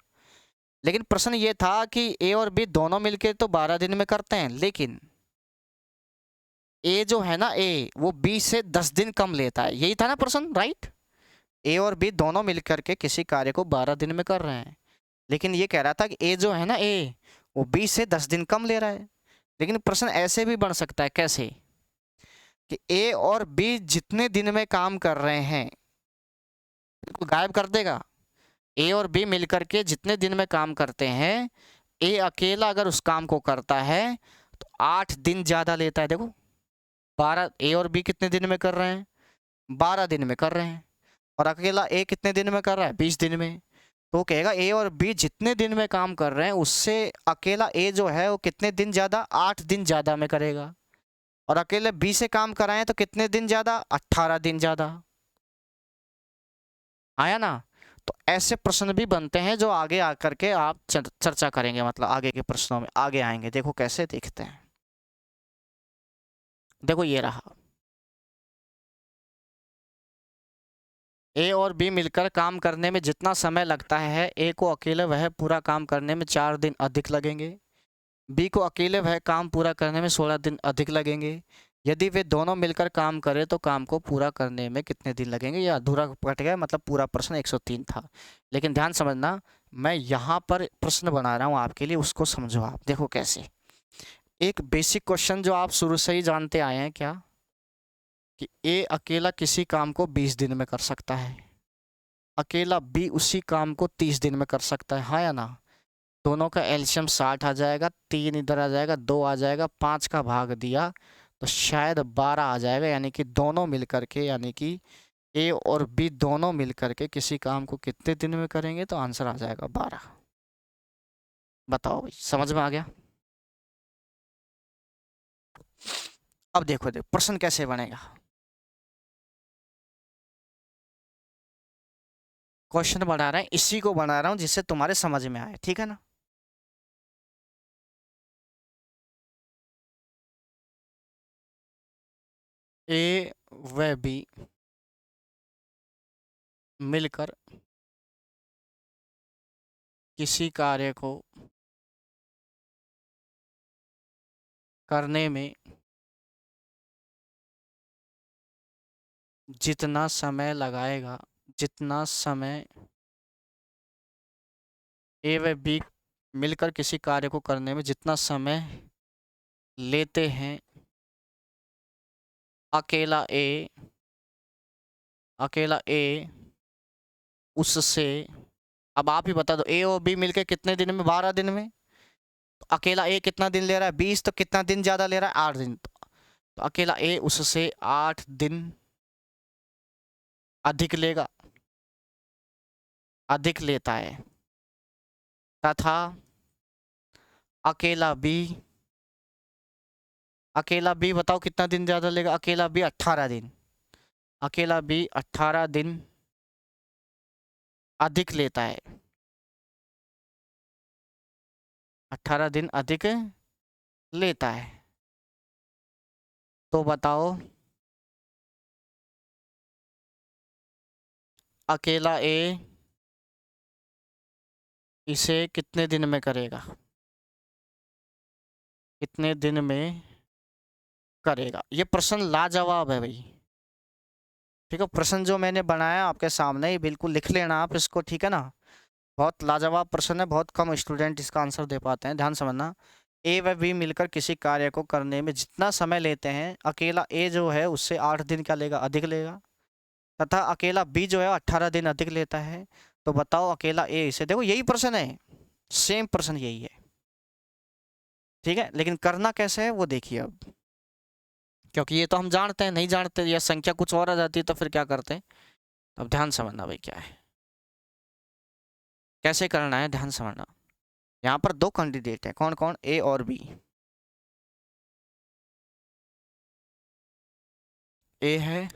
लेकिन प्रश्न ये था कि ए और बी दोनों मिलके तो 12 दिन में करते हैं, लेकिन ए जो है ना, ए वो बी से 10 दिन कम लेता है। यही था ना प्रश्न, राइट। ए और बी दोनों मिलकर के किसी कार्य को 12 दिन में कर रहे हैं, लेकिन ये कह रहा था कि ए जो है ना, ए वो बी से 10 दिन कम ले रहा है। लेकिन प्रश्न ऐसे भी बन सकता है, कैसे कि ए और बी जितने दिन में काम कर रहे हैं, बिल्कुल गायब कर देगा। ए और बी मिलकर के जितने दिन में काम करते हैं, ए अकेला अगर उस काम को करता है तो 8 दिन ज़्यादा लेता है। देखो 12, ए और बी कितने दिन में कर रहे हैं, 12 दिन में कर रहे हैं, और अकेला ए कितने दिन में कर रहा है, 20 दिन में। तो वो कहेगा ए और बी जितने दिन में काम कर रहे हैं उससे अकेला ए जो है वो कितने दिन ज़्यादा, 8 दिन ज़्यादा में करेगा। और अकेले बी से काम कराएं तो कितने दिन ज़्यादा, 18 दिन ज़्यादा। आया ना। तो ऐसे प्रश्न भी बनते हैं जो आगे आकर के आप चर्चा करेंगे, मतलब आगे के प्रश्नों में आगे आएंगे। देखो कैसे, देखते हैं। देखो ये रहा, ए और बी मिलकर काम करने में जितना समय लगता है, ए को अकेले वह पूरा काम करने में 4 दिन अधिक लगेंगे, बी को अकेले वह काम पूरा करने में 16 दिन अधिक लगेंगे। यदि वे दोनों मिलकर काम करें तो काम को पूरा करने में कितने दिन लगेंगे। या अधूरा कट गया, मतलब पूरा प्रश्न 103 था। लेकिन ध्यान समझना, मैं यहाँ पर प्रश्न बना रहा हूँ आपके लिए, उसको समझो आप। देखो कैसे, एक बेसिक क्वेश्चन जो आप शुरू से ही जानते आए हैं, क्या कि ए अकेला किसी काम को 20 दिन में कर सकता है, अकेला बी उसी काम को 30 दिन में कर सकता है, हाँ या ना। दोनों का एलसीएम 60 आ जाएगा, 3 इधर आ जाएगा, 2 आ जाएगा, 5 का भाग दिया तो शायद 12 आ जाएगा। यानी कि दोनों मिल करके, यानी कि ए और बी दोनों मिल करके किसी काम को कितने दिन में करेंगे, तो आंसर आ जाएगा 12। बताओ भाई, समझ में आ गया। अब देखो प्रश्न कैसे बनेगा। क्वेश्चन बना रहे हैं, इसी को बना रहा हूं जिससे तुम्हारे समझ में आए, ठीक है ना। ए व बी मिलकर किसी कार्य को करने में जितना समय लगाएगा, जितना समय ए व बी मिलकर किसी कार्य को करने में जितना समय लेते हैं, अकेला ए उससे, अब आप ही बता दो, ए और बी मिलकर कितने दिन में, 12 दिन में। तो अकेला ए कितना दिन ले रहा है, 20, तो कितना दिन ज़्यादा ले रहा है, 8 दिन। तो अकेला ए उससे 8 दिन अधिक लेगा, अधिक लेता है, तथा अकेला बी, अकेला बी बताओ कितना दिन ज़्यादा लेगा, अकेला बी 18 दिन, अकेला बी 18 दिन अधिक लेता है, 18 दिन अधिक लेता है। तो बताओ अकेला ए इसे कितने दिन में करेगा, कितने दिन में करेगा। ये प्रश्न लाजवाब है भाई, ठीक है। प्रश्न जो मैंने बनाया आपके सामने ही, बिल्कुल लिख लेना आप इसको, ठीक है ना। बहुत लाजवाब प्रश्न है, बहुत कम स्टूडेंट इसका आंसर दे पाते हैं। ध्यान समझना, ए व बी मिलकर किसी कार्य को करने में जितना समय लेते हैं, अकेला ए जो है उससे 8 दिन क्या लेगा, अधिक लेगा, तथा अकेला बी जो है 18 दिन अधिक लेता है। तो बताओ अकेला ए इसे, देखो यही प्रश्न है, सेम प्रश्न यही है, ठीक है। लेकिन करना कैसे है वो देखिए अब, क्योंकि ये तो हम जानते हैं, नहीं जानते या संख्या कुछ और आ जाती है तो फिर क्या करते हैं। अब ध्यान समझना भाई क्या है, कैसे करना है, ध्यान समझना। यहाँ पर 2 कैंडिडेट है, कौन कौन, ए और बी। ए है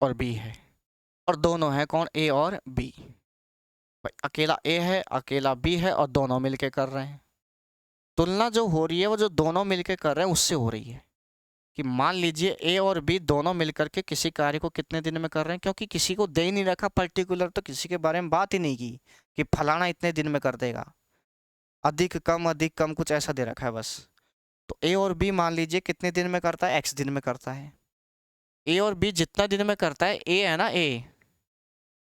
और बी है, और दोनों है कौन, ए और बी। भाई अकेला ए है, अकेला बी है, और दोनों मिलके कर रहे हैं। तुलना जो हो रही है वो जो दोनों मिलके कर रहे हैं उससे हो रही है कि मान लीजिए ए और बी दोनों मिलकर के किसी कार्य को कितने दिन में कर रहे हैं, क्योंकि किसी को दे ही नहीं रखा पर्टिकुलर, तो किसी के बारे में बात ही नहीं की कि फलाना इतने दिन में कर देगा, अधिक कम कुछ ऐसा दे रखा है बस। तो ए और बी मान लीजिए कितने दिन में करता है, एक्स दिन में करता है। ए और बी जितना दिन में करता है, ए है ना,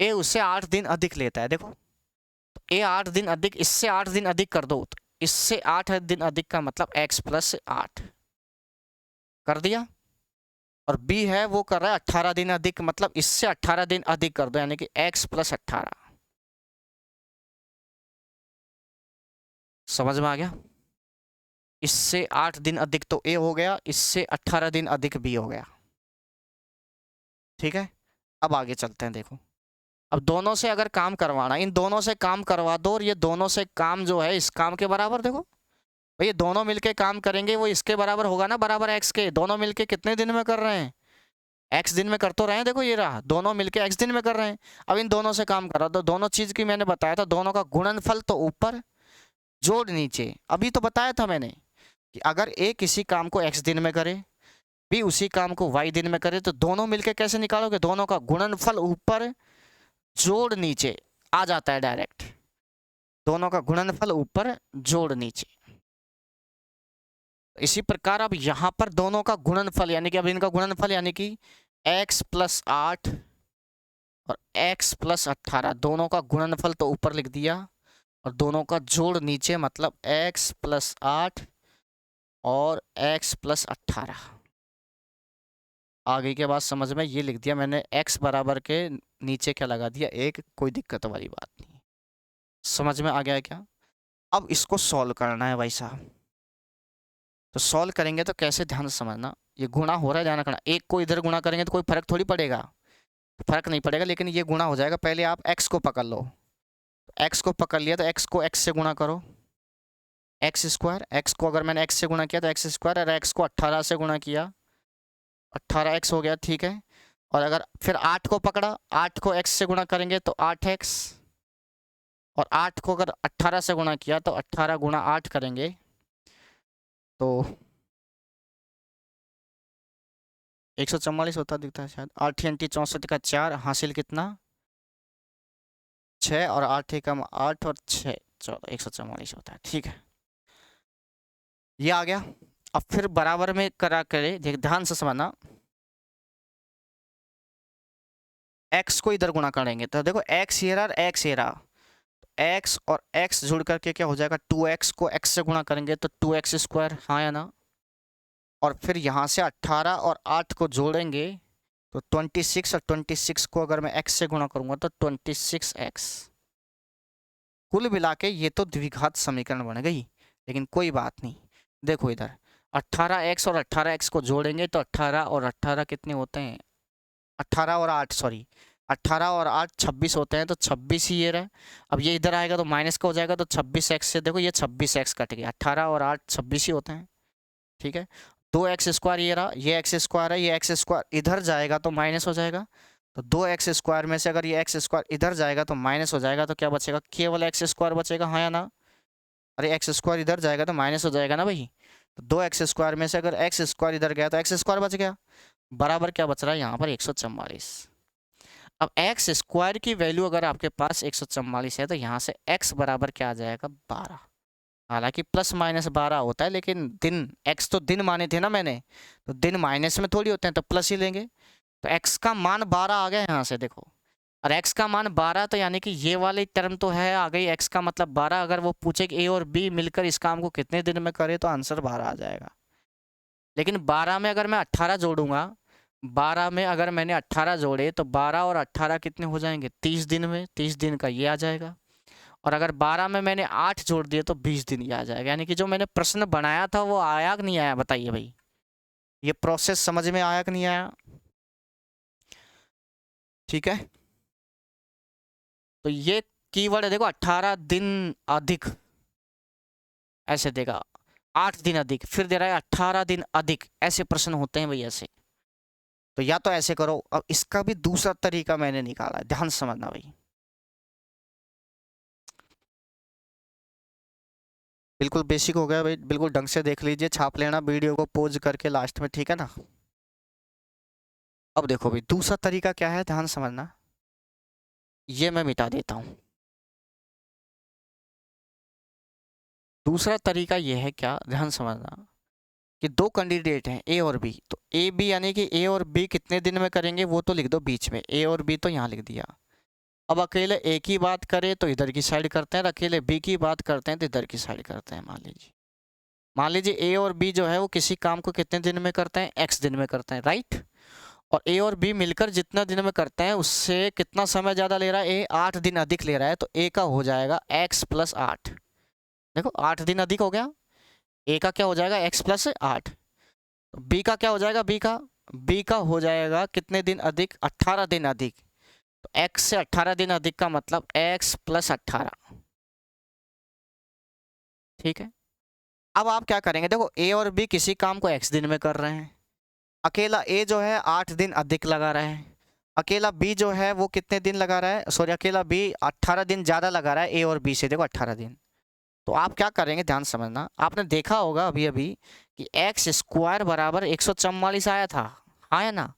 ए उससे 8 दिन अधिक लेता है। देखो तो ए 8 दिन अधिक, इससे 8 दिन अधिक कर दो तो इससे 8 दिन अधिक का मतलब x प्लस 8 कर दिया। और बी है वो कर रहा है 18 दिन अधिक, मतलब इससे 18 दिन अधिक कर दो, यानी कि x प्लस 18। समझ में आ गया? इससे 8 दिन अधिक तो ए हो गया, इससे 18 दिन अधिक बी हो गया। ठीक है, अब आगे चलते हैं। देखो अब दोनों से अगर काम करवाना, इन दोनों से काम करवा दो और ये दोनों से काम जो है इस काम के बराबर। देखो भाई ये दोनों मिलके काम करेंगे, वो इसके बराबर होगा ना, बराबर एक्स के। दोनों मिलके कितने दिन में कर रहे हैं, एक्स दिन में कर तो रहे हैं। देखो ये रहा, दोनों मिलके एक्स दिन में कर रहे हैं। अब इन दोनों से काम करा दो, दोनों चीज की मैंने बताया था, दोनों का गुणनफल तो ऊपर जोड़ नीचे। अभी तो बताया था मैंने कि अगर ए किसी काम को एक्स दिन में करे, बी उसी काम को वाई दिन में करे, तो दोनों मिलके कैसे निकालोगे, दोनों का गुणनफल ऊपर जोड़ नीचे आ जाता है डायरेक्ट। दोनों का गुणनफल ऊपर जोड़ नीचे। इसी प्रकार अब यहां पर दोनों का गुणनफल, यानी कि अब इनका गुणनफल यानी कि x प्लस 8 और x प्लस 18, दोनों का गुणनफल तो ऊपर लिख दिया और दोनों का जोड़ नीचे, मतलब x प्लस 8 और x प्लस 18। आगे के बाद समझ में ये लिख दिया मैंने, x बराबर के नीचे क्या लगा दिया, एक, कोई दिक्कत वाली बात नहीं। समझ में आ गया क्या? अब इसको सॉल्व करना है भाई साहब। तो सॉल्व करेंगे तो कैसे, ध्यान से समझना। ये गुणा हो रहा है, ध्यान रखना। एक को इधर गुणा करेंगे तो कोई फर्क थोड़ी पड़ेगा, फर्क नहीं पड़ेगा, लेकिन ये गुणा हो जाएगा। पहले आप x को पकड़ लो, x को पकड़ लिया तो x को x से गुणा करो, एक्स स्क्वायर। x को अगर मैंने x से गुणा किया तो x स्क्वायर, और x को 18 से गुणा किया 18x हो गया, ठीक है। और अगर फिर 8 को पकड़ा, 8 को x से गुणा करेंगे तो 8x, और 8 को अगर 18 से गुणा किया तो 18 गुणा 8 करेंगे तो 144 होता दिखता है शायद। 8 अंटी 64 का 4, हासिल कितना 6, और 8 कम 8 और 6 14, 144 होता है, ठीक है। ये आ गया। अब फिर बराबर में करा करे, देख ध्यान से समझना। x को इधर गुणा करेंगे तो देखो x ये रहा, x ये रहा, x और x जुड़ करके क्या हो जाएगा, 2x को x से गुणा करेंगे तो 2x स्क्वायर, हाँ या ना। और फिर यहाँ से 18 और 8 को जोड़ेंगे तो 26, और 26 को अगर मैं x से गुणा करूंगा तो 26x। कुल मिला के ये तो द्विघात समीकरण बन गई, लेकिन कोई बात नहीं। देखो इधर 18x और 18x को जोड़ेंगे तो 18 और 18 कितने होते हैं, 18 और 8 सॉरी 18 और 8 26 होते हैं, तो 26 ही ये रहा। अब ये इधर आएगा तो माइनस का हो जाएगा, तो 26x से देखो ये 26x कट गया, 18 और 8 26 ही होते हैं, ठीक है। 2x स्क्वायर ये रहा, ये x स्क्वायर है, ये x स्क्वायर इधर जाएगा तो माइनस हो जाएगा, तो 2x स्क्वायर में से अगर ये x स्क्वायर इधर जाएगा तो माइनस हो जाएगा, तो क्या बचेगा, केवल x स्क्वायर बचेगा, हाँ या ना। अरे x स्क्वायर इधर जाएगा तो माइनस हो जाएगा ना भाई, तो 2x स्क्वायर में से अगर x स्क्वायर इधर गया तो x स्क्वायर बच गया, बराबर क्या बच रहा है यहाँ पर 144। अब x स्क्वायर की वैल्यू अगर आपके पास 144 है तो यहाँ से x बराबर क्या आ जाएगा, 12। हालांकि प्लस माइनस 12 होता है, लेकिन दिन x तो दिन माने थे ना मैंने, तो दिन माइनस में थोड़ी होते हैं, तो प्लस ही लेंगे। तो x का मान 12 आ गया यहाँ से, देखो। और x का मान 12, तो यानी कि ये वाली टर्म तो है आ गई, x का मतलब 12। अगर वो पूछे कि a और b मिलकर इस काम को कितने दिन में करे तो आंसर 12 आ जाएगा। लेकिन 12 में अगर मैं 18 जोड़ूंगा, 12 में अगर मैंने 18 जोड़े तो 12 और 18 कितने हो जाएंगे, 30 दिन में, 30 दिन का ये आ जाएगा। और अगर 12 में मैंने 8 जोड़ दिए तो 20 दिन ये आ जाएगा। यानी कि जो मैंने प्रश्न बनाया था वो आया कि नहीं आया, बताइए भाई। ये प्रोसेस समझ में आया कि नहीं आया, ठीक है। तो ये कीवर्ड है, देखो 18 दिन अधिक ऐसे देगा, 8 दिन अधिक, फिर दे रहा है 18 दिन अधिक, ऐसे प्रश्न होते हैं भाई ऐसे। तो या तो ऐसे करो, अब इसका भी दूसरा तरीका मैंने निकाला है, ध्यान समझना भाई। बिल्कुल बेसिक हो गया भाई, बिल्कुल ढंग से देख लीजिए, छाप लेना वीडियो को पॉज करके लास्ट में, ठीक है ना। अब देखो भाई दूसरा तरीका क्या है, ध्यान समझना। ये मैं मिटा देता हूँ। दूसरा तरीका ये है, क्या ध्यान समझना, कि दो कैंडिडेट हैं ए और बी, तो ए बी यानी कि ए और बी कितने दिन में करेंगे वो तो लिख दो बीच में, ए और बी तो यहाँ लिख दिया। अब अकेले ए की बात करें तो इधर की साइड करते हैं, अकेले बी की बात करते हैं तो इधर की साइड करते हैं। मान लीजिए ए और बी जो है वो किसी काम को कितने दिन में करते हैं, एक्स दिन में करते हैं, राइट। और ए और बी मिलकर जितना दिन में करते हैं उससे कितना समय ज़्यादा ले रहा है, ए 8 दिन अधिक ले रहा है, तो ए का हो जाएगा x प्लस 8। देखो 8 दिन अधिक हो गया, ए का क्या हो जाएगा x प्लस 8। बी का क्या हो जाएगा, बी का हो जाएगा कितने दिन अधिक, 18 दिन अधिक। तो x से 18 दिन अधिक का मतलब x प्लस 18, ठीक है। अब आप क्या करेंगे, देखो ए और बी किसी काम को x दिन में कर रहे हैं, अकेला ए जो है 8 दिन अधिक लगा रहा है, अकेला बी जो है वो कितने दिन लगा रहा है, सॉरी अकेला बी 18 दिन ज़्यादा लगा रहा है ए और बी से, देखो 18 दिन। तो आप क्या करेंगे, ध्यान समझना, आपने देखा होगा अभी अभी कि एक्स स्क्वायर बराबर 144 आया था, हाँ या ना।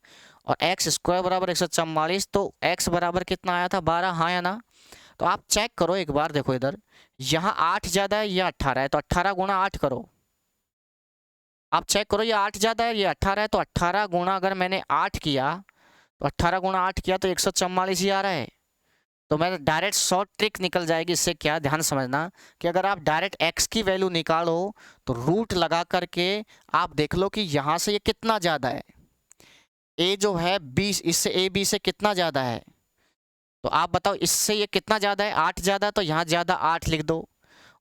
और एक्स स्क्वायर बराबर 144, तो एक्स बराबर कितना आया था, 12, हाँ या ना। तो आप चेक करो एक बार, देखो इधर, यहाँ 8 ज़्यादा है या 18 है, तो 18 गुणा 8 करो। आप चेक करो, ये 8 ज़्यादा है ये 18 है, तो 18 गुणा अगर मैंने 8 किया, तो 18 गुणा 8 किया तो 144 ही आ रहा है। तो मैं डायरेक्ट शॉर्ट ट्रिक निकल जाएगी इससे, क्या ध्यान समझना, कि अगर आप डायरेक्ट x की वैल्यू निकालो तो रूट लगा करके आप देख लो कि यहाँ से ये कितना ज़्यादा है, a जो है 20 इससे a b से कितना ज़्यादा है। तो आप बताओ इससे ये कितना ज़्यादा है, 8 ज़्यादा, तो यहाँ ज़्यादा 8 लिख दो।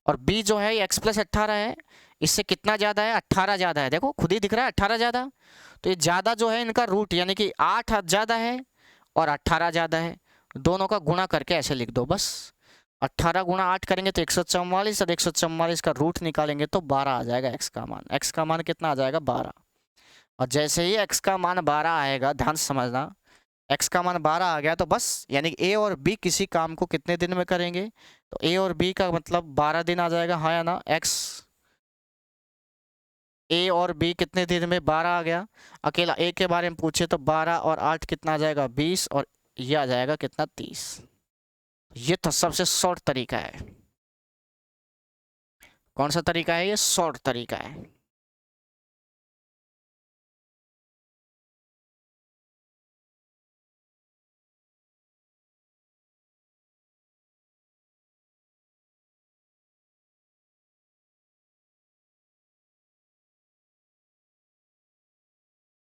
और b जो है ये x प्लस 18 है, इससे कितना ज़्यादा है, 18 ज़्यादा है, देखो खुद ही दिख रहा है 18 ज़्यादा। तो ये ज़्यादा जो है इनका रूट यानी कि 8 ज़्यादा है और 18 ज़्यादा है, दोनों का गुणा करके ऐसे लिख दो बस। 18 गुणा 8 करेंगे तो 144, और 144 का रूट निकालेंगे तो 12 आ जाएगा x का मान। x का मान कितना आ जाएगा, 12। और जैसे ही x का मान 12 आएगा, ध्यान समझना, x का मान 12 आ गया तो बस, यानी कि a और b किसी काम को कितने दिन में करेंगे, तो a और b का मतलब 12 दिन आ जाएगा, हाँ या ना। x a और b कितने दिन में, 12 आ गया। अकेला a के बारे में पूछे तो 12 और 8 कितना आ जाएगा, 20, और ये आ जाएगा कितना, 30। ये तो सबसे शॉर्ट तरीका है। कौन सा तरीका है, ये शॉर्ट तरीका है।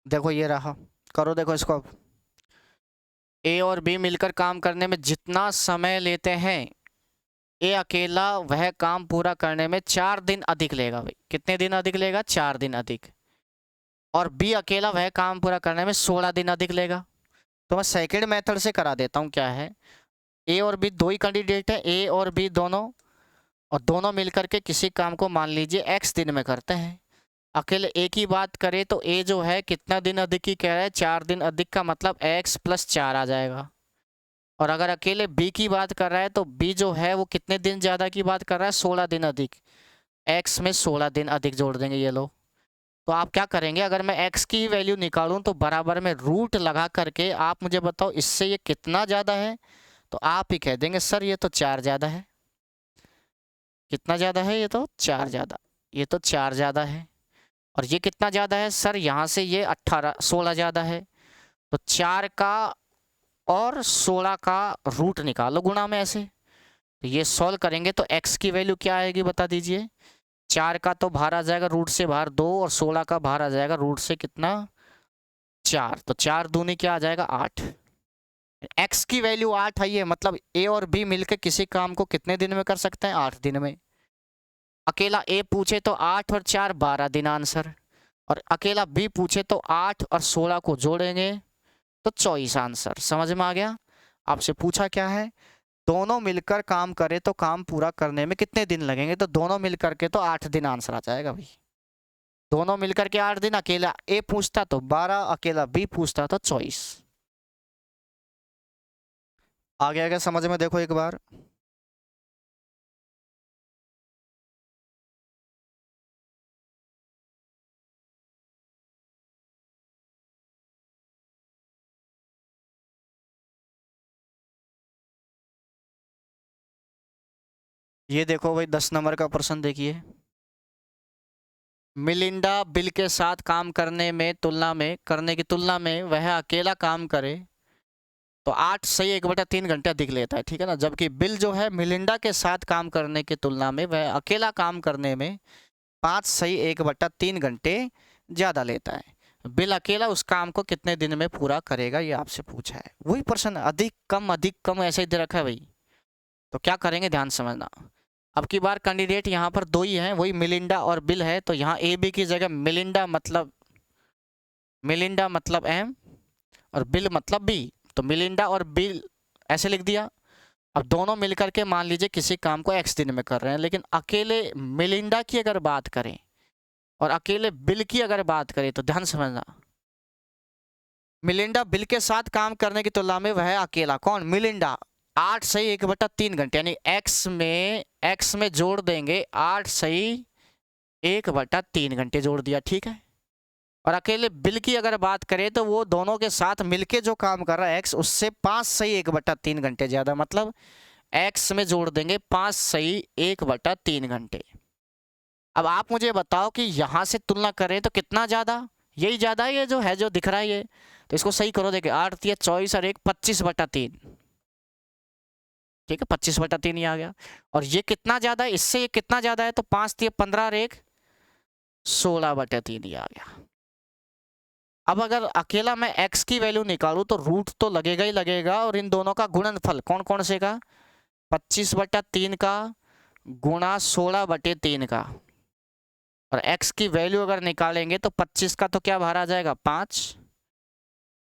देखो ये रहा, करो देखो इसको अब। ए और बी मिलकर काम करने में जितना समय लेते हैं, ए अकेला वह काम पूरा करने में 4 दिन अधिक लेगा। भाई कितने दिन अधिक लेगा, 4 दिन अधिक। और बी अकेला वह काम पूरा करने में 16 दिन अधिक लेगा। तो मैं सेकंड मेथड से करा देता हूँ, क्या है, ए और बी दो ही कैंडिडेट है, ए और बी दोनों, और दोनों मिलकर के किसी काम को मान लीजिए एक्स दिन में करते हैं। अकेले ए की बात करें तो ए जो है कितना दिन अधिक की कह रहा है, 4 दिन अधिक का मतलब x प्लस 4 आ जाएगा। और अगर अकेले बी की बात कर रहा है तो बी जो है वो कितने दिन ज़्यादा की बात कर रहा है, 16 दिन अधिक, x में 16 दिन अधिक जोड़ देंगे ये लोग। तो आप क्या करेंगे, अगर मैं x की वैल्यू निकालूं तो बराबर में रूट लगा करके आप मुझे बताओ इससे ये कितना ज़्यादा है। तो आप ही कह देंगे सर ये तो 4 ज़्यादा है। कितना ज़्यादा है, ये तो 4 ज़्यादा, ये तो 4 ज़्यादा है। और ये कितना ज़्यादा है सर, यहाँ से ये 16 ज़्यादा है। तो 4 का और 16 का रूट निकालो गुणा में ऐसे। तो ये सॉल्व करेंगे तो x की वैल्यू क्या आएगी बता दीजिए। 4 का तो बाहर आ जाएगा रूट से बाहर 2, और 16 का बाहर आ जाएगा रूट से कितना, 4। तो 4 दूनी क्या आ जाएगा, 8। x की वैल्यू 8 आई है, मतलब a और b मिलकर किसी काम को कितने दिन में कर सकते हैं, 8 दिन में। अकेला a पूछे तो 8 और 4 12 दिन आंसर, और अकेला b पूछे तो 8 और 16 को जोड़ेंगे तो 24 आंसर। समझ में आ गया। आपसे पूछा क्या है, दोनों मिलकर काम करे तो काम पूरा करने में कितने दिन लगेंगे, तो दोनों मिलकर के तो 8 दिन आंसर आ जाएगा भाई। दोनों मिलकर के 8 दिन, अकेला ए पूछता तो 12, अकेला बी पूछता तो 24। आ गया क्या समझ में, देखो एक बार। ये देखो भाई 10 नंबर का प्रश्न देखिए। मिलिंडा बिल के साथ काम करने की तुलना में वह अकेला काम करे तो 8 सही 1/3 घंटे अधिक लेता है, ठीक है ना। जबकि बिल जो है मिलिंडा के साथ काम करने की तुलना में वह अकेला काम करने में 5 सही 1/3 घंटे ज़्यादा लेता है। बिल अकेला उस काम को कितने दिन में पूरा करेगा, ये आपसे पूछा है। वही प्रश्न, अधिक कम ऐसे ही दे रखा है भाई। तो क्या करेंगे ध्यान समझना। अब की बार कैंडिडेट यहाँ पर दो ही हैं, वही मिलिंडा और बिल है। तो यहाँ ए बी की जगह मिलिंडा मतलब एम और बिल मतलब बी। तो मिलिंडा और बिल ऐसे लिख दिया। अब दोनों मिलकर के मान लीजिए किसी काम को एक्स दिन में कर रहे हैं, लेकिन अकेले मिलिंडा की अगर बात करें और अकेले बिल की अगर बात करें तो ध्यान समझना, मिलिंडा बिल के साथ काम करने की तुलना में वह अकेला, कौन, मिलिंडा, 8 सही 1/3 घंटे, यानी एक्स में जोड़ देंगे 8 सही 1/3 घंटे जोड़ दिया, ठीक है। और अकेले बिल की अगर बात करें तो वो दोनों के साथ मिलके जो काम कर रहा है एक्स, उससे 5 सही 1/3 घंटे ज़्यादा, मतलब एक्स में जोड़ देंगे 5 सही 1/3 घंटे। अब आप मुझे बताओ कि यहाँ से तुलना करें तो कितना ज़्यादा, यही ज़्यादा है, ये जो है जो दिख रहा है ये। तो इसको सही करो, देखिए 8 या 24 और 1 25/3, ठीक है, 25/3 ही आ गया। और ये कितना ज़्यादा है, इससे ये कितना ज़्यादा है, तो 5 या 15 और 1 16/3 ही आ गया। अब अगर अकेला मैं x की वैल्यू निकालूं तो रूट तो लगेगा ही लगेगा, और इन दोनों का गुणनफल कौन कौन से का, 25/3 का गुणा 16/3 का। और x की वैल्यू अगर निकालेंगे तो 25 का तो क्या बाहर आ जाएगा 5,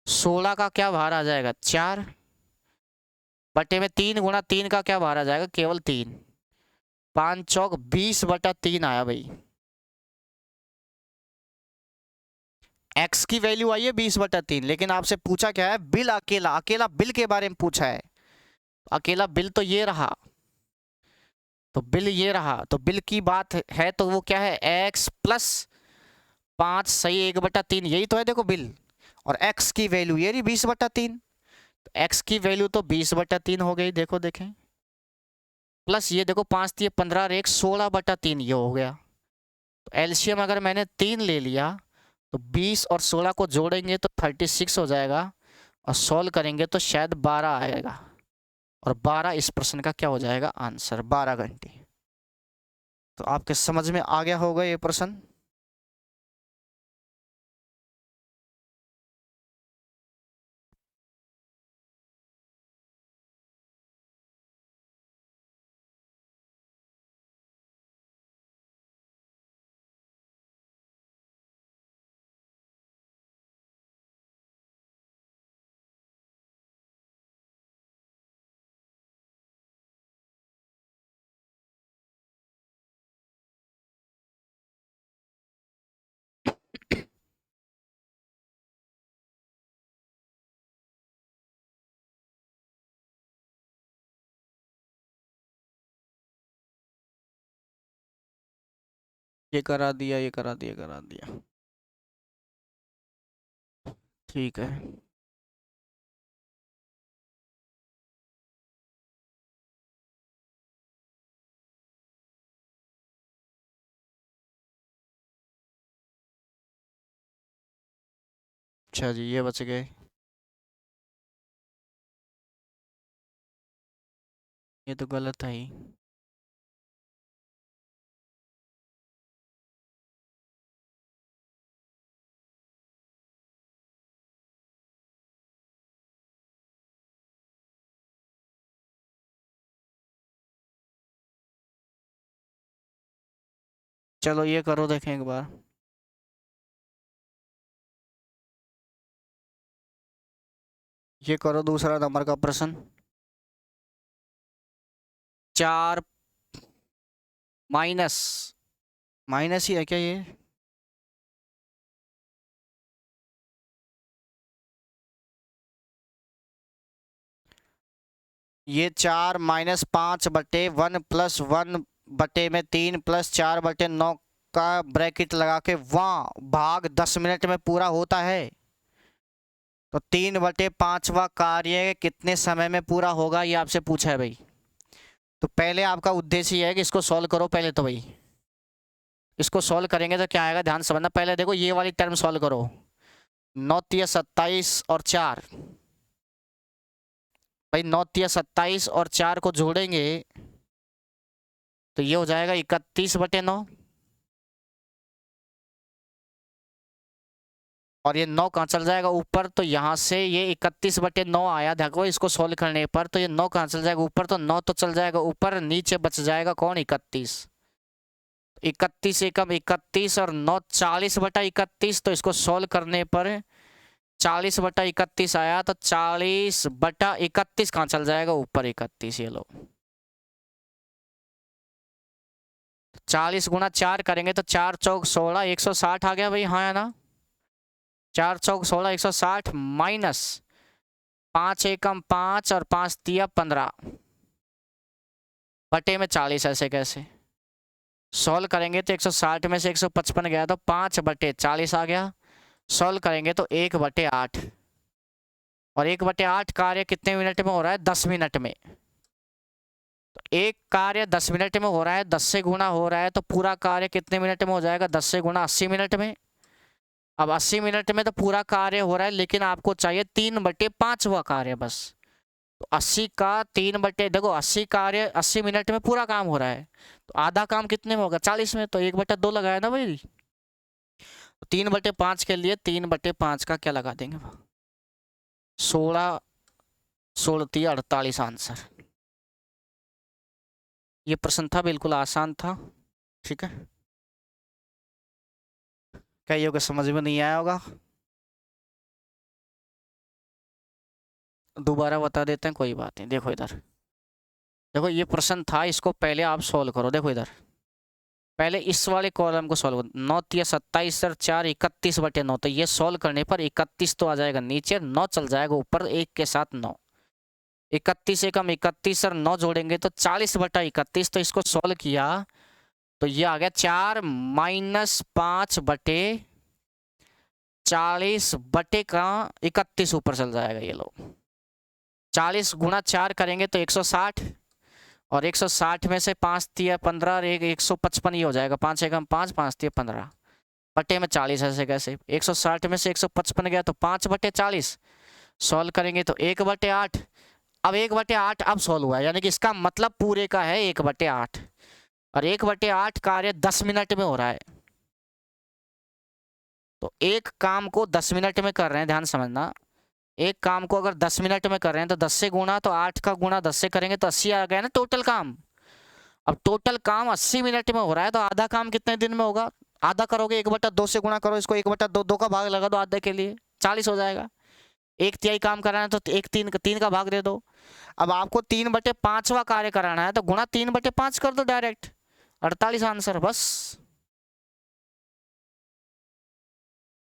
16 का क्या बाहर आ जाएगा 4 बटे में 3 गुणा 3 का क्या बाहर आ जाएगा केवल 3, 5 चौक 20/3 आया भाई। x की वैल्यू आई है 20/3, लेकिन आपसे पूछा क्या है, बिल अकेला बिल के बारे में पूछा है। अकेला बिल तो ये रहा, तो बिल ये रहा, तो बिल की बात है तो वो क्या है x प्लस 5 सही 1/3, यही तो है देखो बिल। और x की वैल्यू ये रही 20/3, तो x की वैल्यू तो 20/3 हो गई, देखो देखें, प्लस ये देखो 5 3 15 और 1 16/3 ये हो गया। तो एलसीएम अगर मैंने 3 ले लिया तो 20 और 16 को जोड़ेंगे तो 36 हो जाएगा, और सॉल्व करेंगे तो शायद 12 आएगा। और 12 इस प्रश्न का क्या हो जाएगा आंसर, 12 घंटे। तो आपके समझ में आ गया होगा ये प्रश्न। ये करा दिया, ये करा दिया, करा दिया, ठीक है। अच्छा जी, ये बच गए, ये तो गलत है ही। चलो ये करो, देखें एक बार। ये करो दूसरा नंबर का प्रश्न। 4 माइनस, माइनस ही है क्या ये, ये 4 माइनस 5/1 प्लस 1/3 प्लस 4/9 का ब्रैकेट लगा के वहाँ भाग 10 मिनट में पूरा होता है। तो 3/5वां कार्य कितने समय में पूरा होगा, ये आपसे पूछा है भाई। तो पहले आपका उद्देश्य ये है कि इसको सॉल्व करो पहले, तो भाई इसको सॉल्व करेंगे तो क्या आएगा ध्यान समझना। पहले देखो ये वाली टर्म सॉल्व करो, 9 तिया 27 और 4, भाई 9 तिया 27 और 4 को जोड़ेंगे तो ये हो जाएगा 31/9, और ये 9 कहाँ चल जाएगा ऊपर, तो यहाँ से ये 31/9 आया, देखो इसको सोल्व करने पर तो ये 9 कहाँ चल जाएगा ऊपर, तो 9 तो चल जाएगा ऊपर, नीचे बच जाएगा कौन 31, 31 एकम 31 और 9 40/31, तो इसको सोल्व करने पर 40/31 आया, तो 40/31 कहाँ चल जाएगा ऊपर 31, ये लो 40 गुणा 4 करेंगे तो 4 चौक 16 160 आ गया भाई, हाँ है ना, 4 चौक 16 160 माइनस 5 एकम 5 और 5 तिया 15 बटे में 40, ऐसे कैसे सॉल्व करेंगे तो 160 में से 155 गया तो 5/40 आ गया, सॉल्व करेंगे तो 1/8, और 1/8 कार्य कितने मिनट में हो रहा है 10 मिनट में, तो एक कार्य 10 मिनट में हो रहा है, 10 से गुणा हो रहा है तो पूरा कार्य कितने मिनट में हो जाएगा 10 से गुणा 80 मिनट में। अब 80 मिनट में तो पूरा कार्य हो रहा है, लेकिन आपको चाहिए 3/5 हुआ कार्य बस, तो 80 का 3 देखो 80 कार्य 80 मिनट में पूरा काम हो रहा है, तो आधा काम कितने में होगा 40 में, तो 1/2 लगाया ना भाई, तो 3/5 के लिए 3/5 का क्या लगा देंगे 16 16 48 आंसर। ये प्रश्न था बिल्कुल आसान था, ठीक है, कई होगा समझ में नहीं आया होगा, दोबारा बता देते हैं कोई बात नहीं। देखो इधर, देखो ये प्रश्न था, इसको पहले आप सॉल्व करो, देखो इधर पहले इस वाले कॉलम को सॉल्व करो, 9 तिया 27 सर 4 31/9, तो ये सॉल्व करने पर 31 तो आ जाएगा नीचे, 9 चल जाएगा ऊपर, एक के साथ 9, 31 एकम 31 और 9 जोड़ेंगे तो 40/31, तो इसको सॉल्व किया तो ये आ गया 4 माइनस 5/40/31 ऊपर चल जाएगा, ये लो 40 गुणा 4 करेंगे तो 160, और 160 में से 5 तिया 15 और 155 ये हो जाएगा, 5 एकम 5 5 तिया 15 बटे में 40, ऐसे कैसे 160 में से 155 गया तो 5/40, सॉल्व करेंगे तो 1/8, अब 1/8 अब सॉल्व हुआ है, यानी कि इसका मतलब पूरे का है 1/8, और 1/8 कार्य 10 मिनट में हो रहा है, तो एक काम को 10 मिनट में कर रहे हैं, ध्यान समझना, एक काम को अगर 10 मिनट में कर रहे हैं तो 10 से गुणा, तो 8 का गुणा 10 से करेंगे तो 80 आ गया ना टोटल काम। अब टोटल काम 80 मिनट में हो रहा है, तो आधा काम कितने दिन में होगा, आधा करोगे 1/2 से गुणा करो इसको, 1/2 2 का भाग लगा दो आधे के लिए 40 हो जाएगा, 1/3 काम कराना है तो 3 का भाग दे दो। अब आपको 3/5वां कार्य कराना है तो गुणा 3/5 कर दो डायरेक्ट, 48 आंसर बस,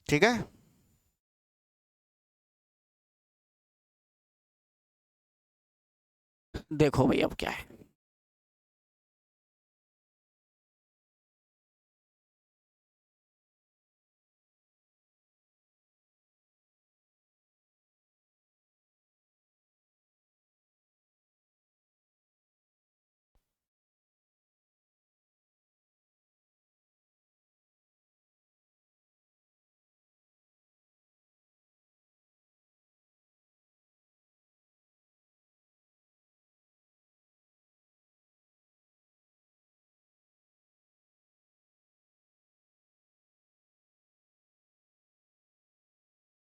ठीक है। देखो भाई अब क्या है,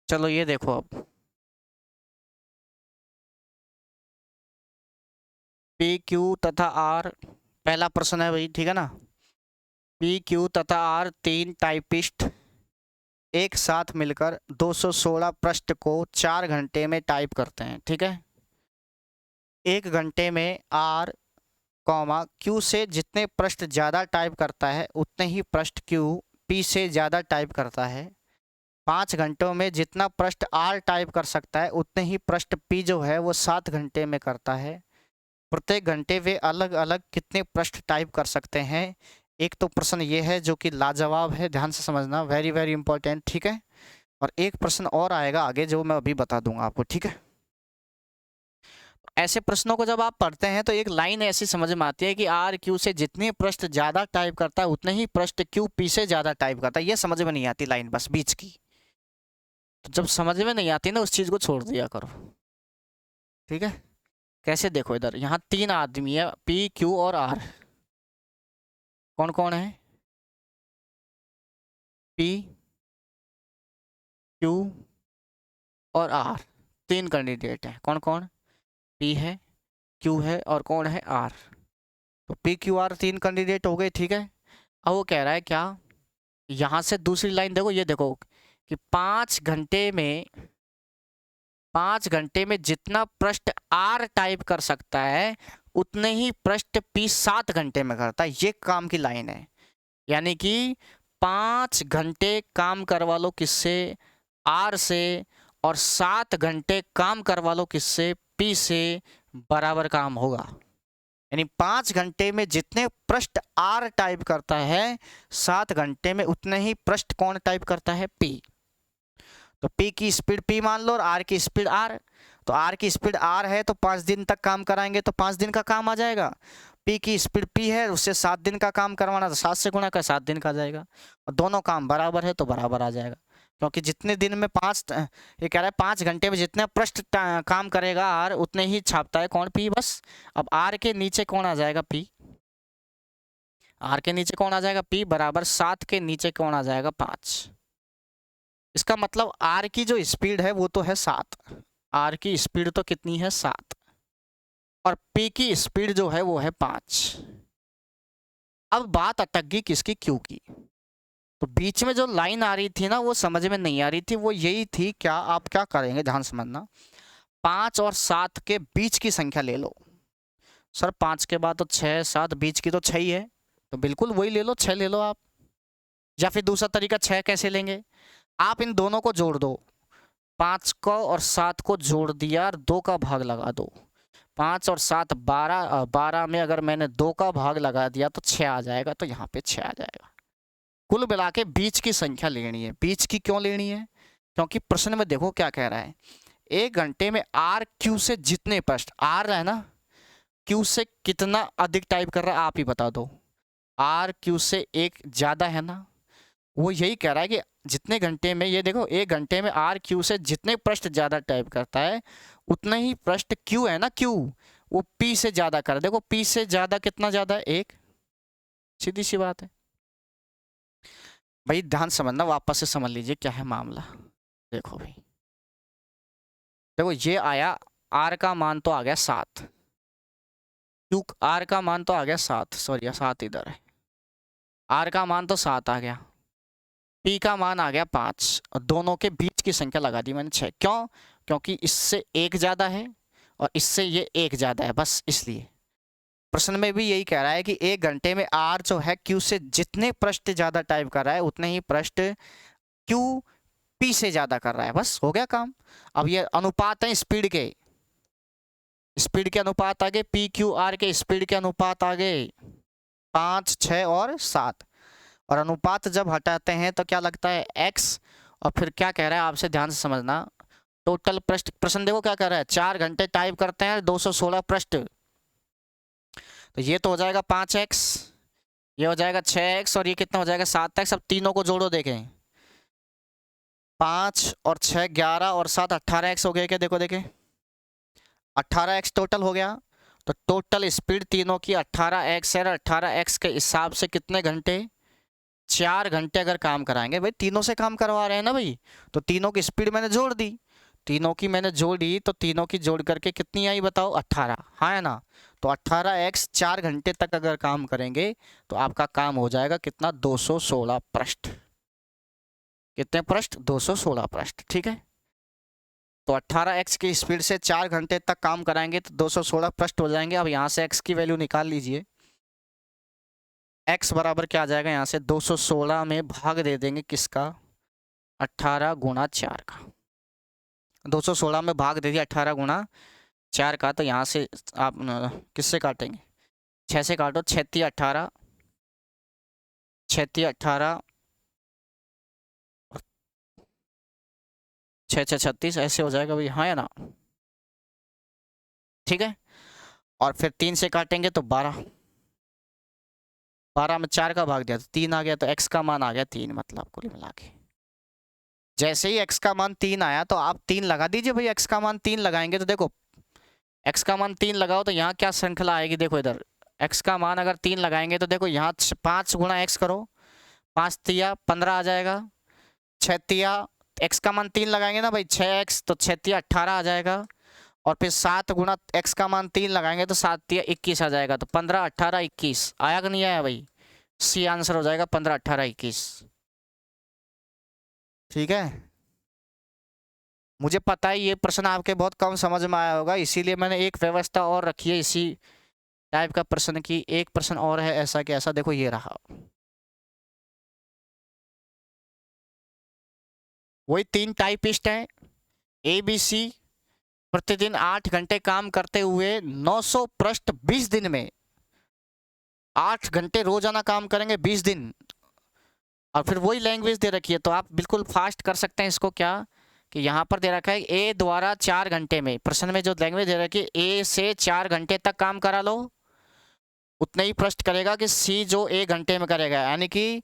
चलो ये देखो अब पी क्यू तथा आर, पहला प्रश्न है भाई, ठीक है ना, पी क्यू तथा आर 3 टाइपिस्ट एक साथ मिलकर 216 पृष्ठ को 4 घंटे में टाइप करते हैं, ठीक है। 1 घंटे में आर कॉमा क्यू से जितने पृष्ठ ज़्यादा टाइप करता है उतने ही पृष्ठ क्यू पी से ज़्यादा टाइप करता है। 5 घंटों में जितना पृष्ठ आर टाइप कर सकता है उतने ही पृष्ठ पी जो है वो 7 घंटे में करता है। प्रत्येक घंटे वे अलग अलग कितने पृष्ठ टाइप कर सकते हैं। एक तो प्रश्न ये है जो कि लाजवाब है, ध्यान से समझना, वेरी वेरी इंपॉर्टेंट, ठीक है। और एक प्रश्न और आएगा आगे जो मैं अभी बता दूंगा आपको, ठीक है। ऐसे प्रश्नों को जब आप पढ़ते हैं तो एक लाइन ऐसी समझ में आती है कि आर क्यू से जितने पृष्ठ ज़्यादा टाइप करता है उतने ही पृष्ठ क्यू पी से ज़्यादा टाइप करता है। ये समझ में नहीं आती लाइन, बस बीच की। तो जब समझ में नहीं आती ना, उस चीज़ को छोड़ दिया करो, ठीक है। कैसे, देखो इधर, यहाँ 3 आदमी है, पी क्यू और आर। कौन कौन है? पी, क्यू और आर, 3 कैंडिडेट हैं। कौन कौन? पी है, क्यू है और कौन है? आर। तो पी क्यू आर 3 कैंडिडेट हो गए, ठीक है। अब वो कह रहा है क्या, यहाँ से दूसरी लाइन देखो, ये देखो कि 5 घंटे में जितना पृष्ठ आर टाइप कर सकता है उतने ही पृष्ठ पी 7 घंटे में करता है। ये काम की लाइन है, यानी कि 5 घंटे काम करवा लो किससे? आर से, और 7 घंटे काम करवा लो किससे? पी से, बराबर काम होगा। यानी 5 घंटे में जितने पृष्ठ आर टाइप करता है 7 घंटे में उतने ही पृष्ठ कौन टाइप करता है? पी। तो पी की स्पीड पी मान लो और आर की स्पीड आर। तो आर की स्पीड आर है तो 5 दिन तक काम कराएंगे तो 5 दिन का काम आ जाएगा। पी की स्पीड पी है, उससे 7 दिन का काम करवाना तो 7 से गुणा कर 7 दिन का आ जाएगा। और दोनों काम बराबर है तो बराबर आ जाएगा, क्योंकि जितने दिन में ये कह रहा है 5 घंटे में जितने पृष्ठ काम करेगा आर उतने ही छापता है कौन? पी, बस। अब आर के नीचे कौन आ जाएगा? पी। आर के नीचे कौन आ जाएगा? पी, बराबर 7 के नीचे कौन आ जाएगा? 5। इसका मतलब आर की जो स्पीड है वो तो है 7। आर की स्पीड तो कितनी है? 7। और पी की स्पीड जो है वो है 5। अब बात अटक गई किसकी? क्यू की। तो बीच में जो लाइन आ रही थी ना वो समझ में नहीं आ रही थी, वो यही थी क्या, आप क्या करेंगे ध्यान समझना, 5 और 7 के बीच की संख्या ले लो। सर 5 के बाद तो 6, 7, बीच की तो 6 ही है, तो बिल्कुल वही ले लो, 6 ले लो आप। या फिर दूसरा तरीका 6 कैसे लेंगे, आप इन दोनों को जोड़ दो, 5 को और 7 को जोड़ दिया और 2 का भाग लगा दो। 5 और 7 12, 12 में अगर मैंने 2 का भाग लगा दिया तो 6 आ जाएगा, तो यहाँ पे 6 आ जाएगा। कुल मिला के बीच की संख्या लेनी है। बीच की क्यों लेनी है? क्योंकि प्रश्न में देखो क्या कह रहा है, 1 घंटे में आर क्यू से जितने पृष्ठ, आर है ना, क्यू से कितना अधिक टाइप कर रहा है आप ही बता दो। आर क्यू से 1 ज्यादा है ना, वो यही कह रहा है कि जितने घंटे में, ये देखो 1 घंटे में आर क्यू से जितने पृष्ठ ज्यादा टाइप करता है उतने ही पृष्ठ क्यू है ना, क्यू, वो पी से ज्यादा कर। देखो पी से ज्यादा कितना ज्यादा है? 1। सीधी सी बात है भाई, ध्यान समझना, वापस से समझ लीजिए क्या है मामला। देखो भाई, देखो ये आया, आर का मान तो आ गया 7, क्यू आर का मान तो आ गया 7, सॉरी 7 इधर है, आर का मान तो 7 आ गया, पी का मान आ गया 5, और दोनों के बीच की संख्या लगा दी मैंने 6। क्यों? क्योंकि इससे 1 ज्यादा है और इससे ये 1 ज्यादा है, बस इसलिए। प्रश्न में भी यही कह रहा है कि 1 घंटे में आर जो है क्यू से जितने पृष्ठ ज्यादा टाइप कर रहा है उतने ही पृष्ठ क्यू पी से ज्यादा कर रहा है, बस हो गया काम। अब ये अनुपात है स्पीड के, स्पीड के अनुपात आ गए, पी क्यू आर के स्पीड के अनुपात आ गए 5, 6 और 7। और अनुपात जब हटाते हैं तो क्या लगता है? x। और फिर क्या कह रहा है आपसे ध्यान से समझना, टोटल पृष्ठ, प्रश्न देखो क्या कह रहा है, 4 घंटे टाइप करते हैं 216 पृष्ठ, तो ये तो हो जाएगा 5x, ये हो जाएगा 6x और ये कितना हो जाएगा? 7x। अब तीनों को जोड़ो, देखें 5 और 6 11 और 7 18x हो गया क्या? देखो देखें 18x टोटल हो गया। तो टोटल स्पीड तीनों की 18x है, 18x के हिसाब से कितने घंटे? 4 घंटे अगर काम कराएंगे, भाई तीनों से काम करवा रहे हैं ना भाई, तो तीनों की स्पीड मैंने जोड़ दी, तीनों की मैंने जोड़ी, तो तीनों की जोड़ करके कितनी आई बताओ? 18, हाँ है ना। तो 18x 4 घंटे तक अगर काम करेंगे तो आपका काम हो जाएगा कितना? 216 पृष्ठ। कितने पृष्ठ? 216 पृष्ठ, ठीक है। तो 18x की स्पीड से 4 घंटे तक काम कराएंगे तो 216 पृष्ठ हो जाएंगे। अब यहाँ से x की वैल्यू निकाल लीजिए, x बराबर क्या आ जाएगा? यहाँ से 216 में भाग दे देंगे किसका? 18 गुणा 4 का। 216 में भाग दे दिया 18 गुणा 4 का, तो यहाँ से आप किससे काटेंगे? 6 से काटो, 36 18, 36 18, 6 6 36, ऐसे हो जाएगा भाई, हाँ या ना। ठीक है। और फिर 3 से काटेंगे तो 12, 12 में 4 का भाग दिया तो 3 आ गया, तो x का मान आ गया 3, मतलब कुल मिला के। जैसे ही x का मान 3 आया तो आप 3 लगा दीजिए भाई, x का मान 3 लगाएंगे तो देखो x का मान 3 लगाओ तो यहाँ क्या श्रृंखला आएगी, देखो इधर x का मान अगर 3 लगाएंगे तो देखो यहाँ 5 गुणा x करो, 5 तिया 15 आ जाएगा, 6 तिया x का मान 3 लगाएंगे ना भाई, 6x तो 6 तिया 18 आ जाएगा, और फिर 7 गुणा x का मान 3 लगाएंगे तो 7 तिया 21 आ जाएगा, तो 15 18 21 आया कि नहीं आया भाई, सी आंसर हो जाएगा 15 18 21। ठीक है, मुझे पता है ये प्रश्न आपके बहुत कम समझ में आया होगा, इसीलिए मैंने एक व्यवस्था और रखी है इसी टाइप का प्रश्न की, एक प्रश्न और है ऐसा कि ऐसा, देखो ये रहा, वही 3 टाइपिस्ट हैं ABC, प्रतिदिन 8 घंटे काम करते हुए 900 पृष्ठ 20 दिन में, 8 घंटे रोजाना काम करेंगे 20 दिन, और फिर वही लैंग्वेज दे रखी है, तो आप बिल्कुल फास्ट कर सकते हैं इसको, क्या कि यहाँ पर दे रखा है ए द्वारा 4 घंटे में, प्रश्न में जो लैंग्वेज दे रखी है ए से 4 घंटे तक काम करा लो, उतने ही पृष्ठ करेगा कि सी जो 1 घंटे में करेगा, यानी कि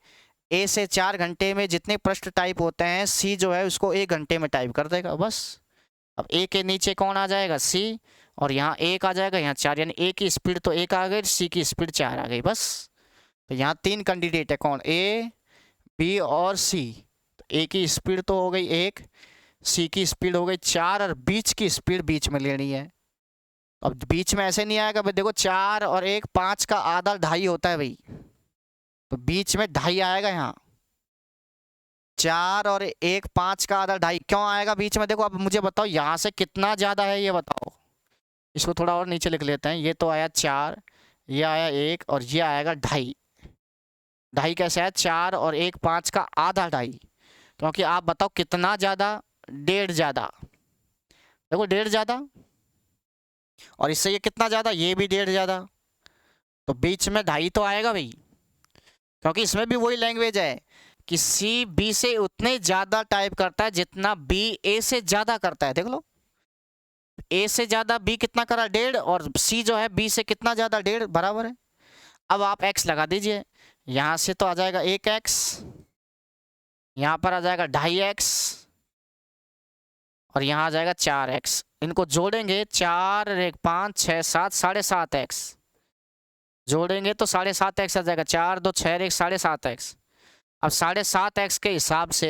ए से 4 घंटे में जितने पृष्ठ टाइप होते हैं सी जो है उसको 1 घंटे में टाइप कर देगा बस। अब ए के नीचे कौन आ जाएगा, सी, और यहाँ 1 आ जाएगा, यहाँ 4, यानी ए की स्पीड तो 1 आ गई, सी की स्पीड 4 आ गई बस। तो यहाँ 3 कैंडिडेट है, कौन, ए बी और सी, तो ए की स्पीड तो हो गई 1, सी की स्पीड हो गई 4, और बीच की स्पीड बीच में लेनी है। अब बीच में ऐसे नहीं आएगा भाई, देखो 4 और 1 5 का आधा 2.5 होता है भाई, तो बीच में 2.5 आएगा, यहाँ 4 और 1 5 का आधा 2.5 क्यों आएगा बीच में, देखो अब मुझे बताओ यहाँ से कितना ज्यादा है ये बताओ, इसको थोड़ा और नीचे लिख लेते हैं, ये तो आया 4, ये आया 1 और ये आएगा 2.5, 2.5 कैसे आया, 4 और 1 5 का आधा 2.5, क्योंकि आप बताओ कितना ज्यादा, 1.5 ज्यादा, देखो 1.5 ज्यादा, और इससे ये कितना ज्यादा, ये भी 1.5 ज्यादा, तो बीच में 2.5 तो आएगा भाई, क्योंकि इसमें भी वही लैंग्वेज है कि सी बी से उतने ज्यादा टाइप करता है जितना बी ए से ज्यादा करता है, देख लो ए से ज्यादा बी कितना करा 1.5, और सी जो है बी से कितना ज्यादा 1.5 बराबर है। अब आप x लगा दीजिए, यहां से तो आ जाएगा 1x, यहां पर आ जाएगा 2.5x, और यहां आ जाएगा 4x, इनको जोड़ेंगे 4 1 5 6 7 7.5x, जोड़ेंगे तो 7.5x आ जाएगा, 4 2 6 1 7.5x। अब 7.5x के हिसाब से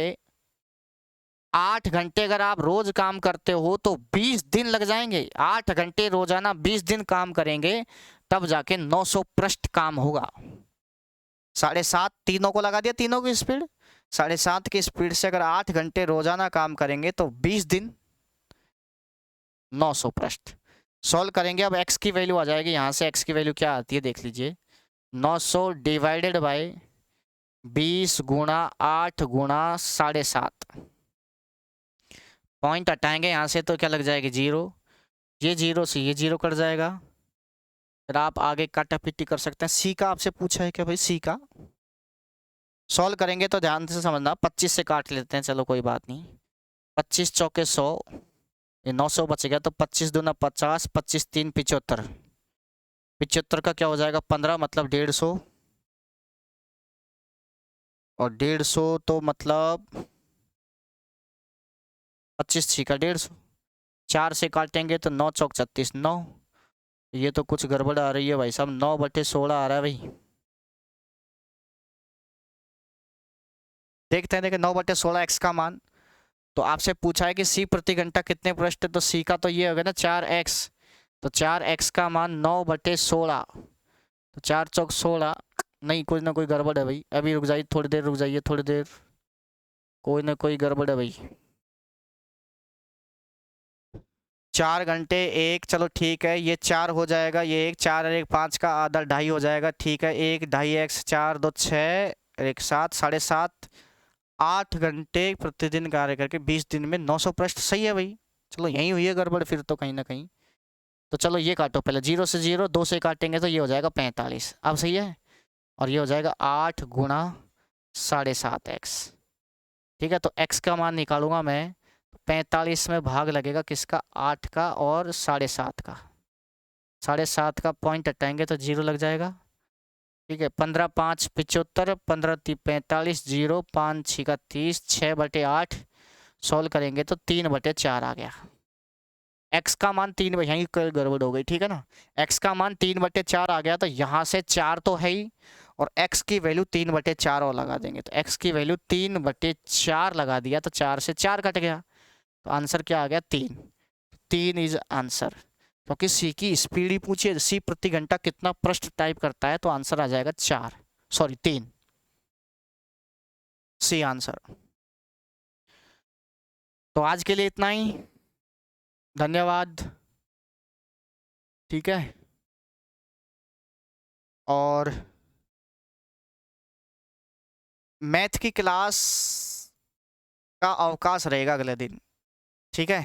8 घंटे अगर आप रोज काम करते हो तो 20 दिन लग जाएंगे, 8 घंटे रोजाना 20 दिन काम करेंगे तब जाके 900 पृष्ठ काम होगा। 7.5 तीनों को लगा दिया, तीनों की स्पीड 7.5 की स्पीड से अगर 8 घंटे रोजाना काम करेंगे तो 20 दिन 900 पृष्ठ। सॉल्व करेंगे, अब x की वैल्यू आ जाएगी, यहाँ से x की वैल्यू क्या आती है देख लीजिए, 900 डिवाइडेड बाय 20 गुणा 8 गुणा 7.5, पॉइंट हटाएंगे यहाँ से तो क्या लग जाएगी 0, ये 0 से ये 0 कट जाएगा, फिर आप आगे काटा पिट्टी कर सकते हैं। सी का आपसे पूछा है क्या भाई, सी का सॉल्व करेंगे तो ध्यान से समझना, 25 से काट लेते हैं, चलो कोई बात नहीं, 25 चौके 100, ये 900 बच गया, तो 25 दूना 50, 25 3 75, 75 का क्या हो जाएगा 15, मतलब 150, और 150 तो मतलब 25 छिका 150, 4 से काटेंगे तो 9 चौक 36 9, ये तो कुछ गड़बड़ आ रही है भाई साहब, 9/16 आ रहा है भाई, देखते हैं, देखिए 9/16 x का मान, तो आपसे पूछा है कि सी प्रति घंटा कितने पृष्ठ, तो सी का तो ये हो गया ना 4x, तो 4x का मान 9/16, तो 4 चौक 16, नहीं कुछ ना कोई गड़बड़ है भाई, अभी रुक जाइए थोड़ी देर, रुक जाइए थोड़ी देर, कोई ना कोई गड़बड़ है भाई, 4 घंटे 1, चलो ठीक है, ये 4 हो जाएगा, ये 1 4 और 1 5 का आधा 2.5 हो जाएगा, ठीक है, 1 2.5x 4 2 6 1 7 7.5, 8 घंटे प्रतिदिन कार्य करके 20 दिन में 900 पृष्ठ, सही है भाई, चलो यही हुई है गड़बड़ फिर तो कहीं ना कहीं, तो चलो ये काटो पहले, 0 से 0, 2 से काटेंगे तो ये हो जाएगा 45, अब सही है, और ये हो जाएगा 8 गुणा 7.5x, ठीक है, तो x का मान निकालूंगा मैं, 45 में भाग लगेगा किसका, 8 का और 7.5 का, 7.5 का पॉइंट हटाएंगे तो 0 लग जाएगा। ठीक है, 15 5 75, 15 3 45, 0 5 6 का 30, 6/8 सॉल्व करेंगे तो 3/4 आ गया। x का मान 3, यहीं गड़बड़ हो गई, ठीक है ना। x का मान 3/4 आ गया, तो यहाँ से 4 तो है ही, और x की वैल्यू 3/4 और लगा देंगे, तो x की वैल्यू 3/4 लगा दिया तो 4 से 4 कट गया, तो आंसर क्या आ गया 3। 3 इज आंसर, क्योंकि सी की स्पीड ही पूछिए, सी प्रति घंटा कितना पृष्ठ टाइप करता है, तो आंसर आ जाएगा 3। C answer. तो आज के लिए इतना ही, धन्यवाद। ठीक है, और मैथ की क्लास का अवकाश रहेगा अगले दिन, ठीक है।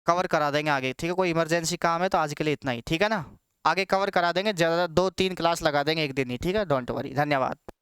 कवर करा देंगे आगे, ठीक है, कोई इमरजेंसी काम है तो आज के लिए इतना ही, ठीक है ना। आगे कवर करा देंगे, ज़्यादा 2-3 क्लास लगा देंगे एक दिन ही, ठीक है, डोंट वरी। धन्यवाद।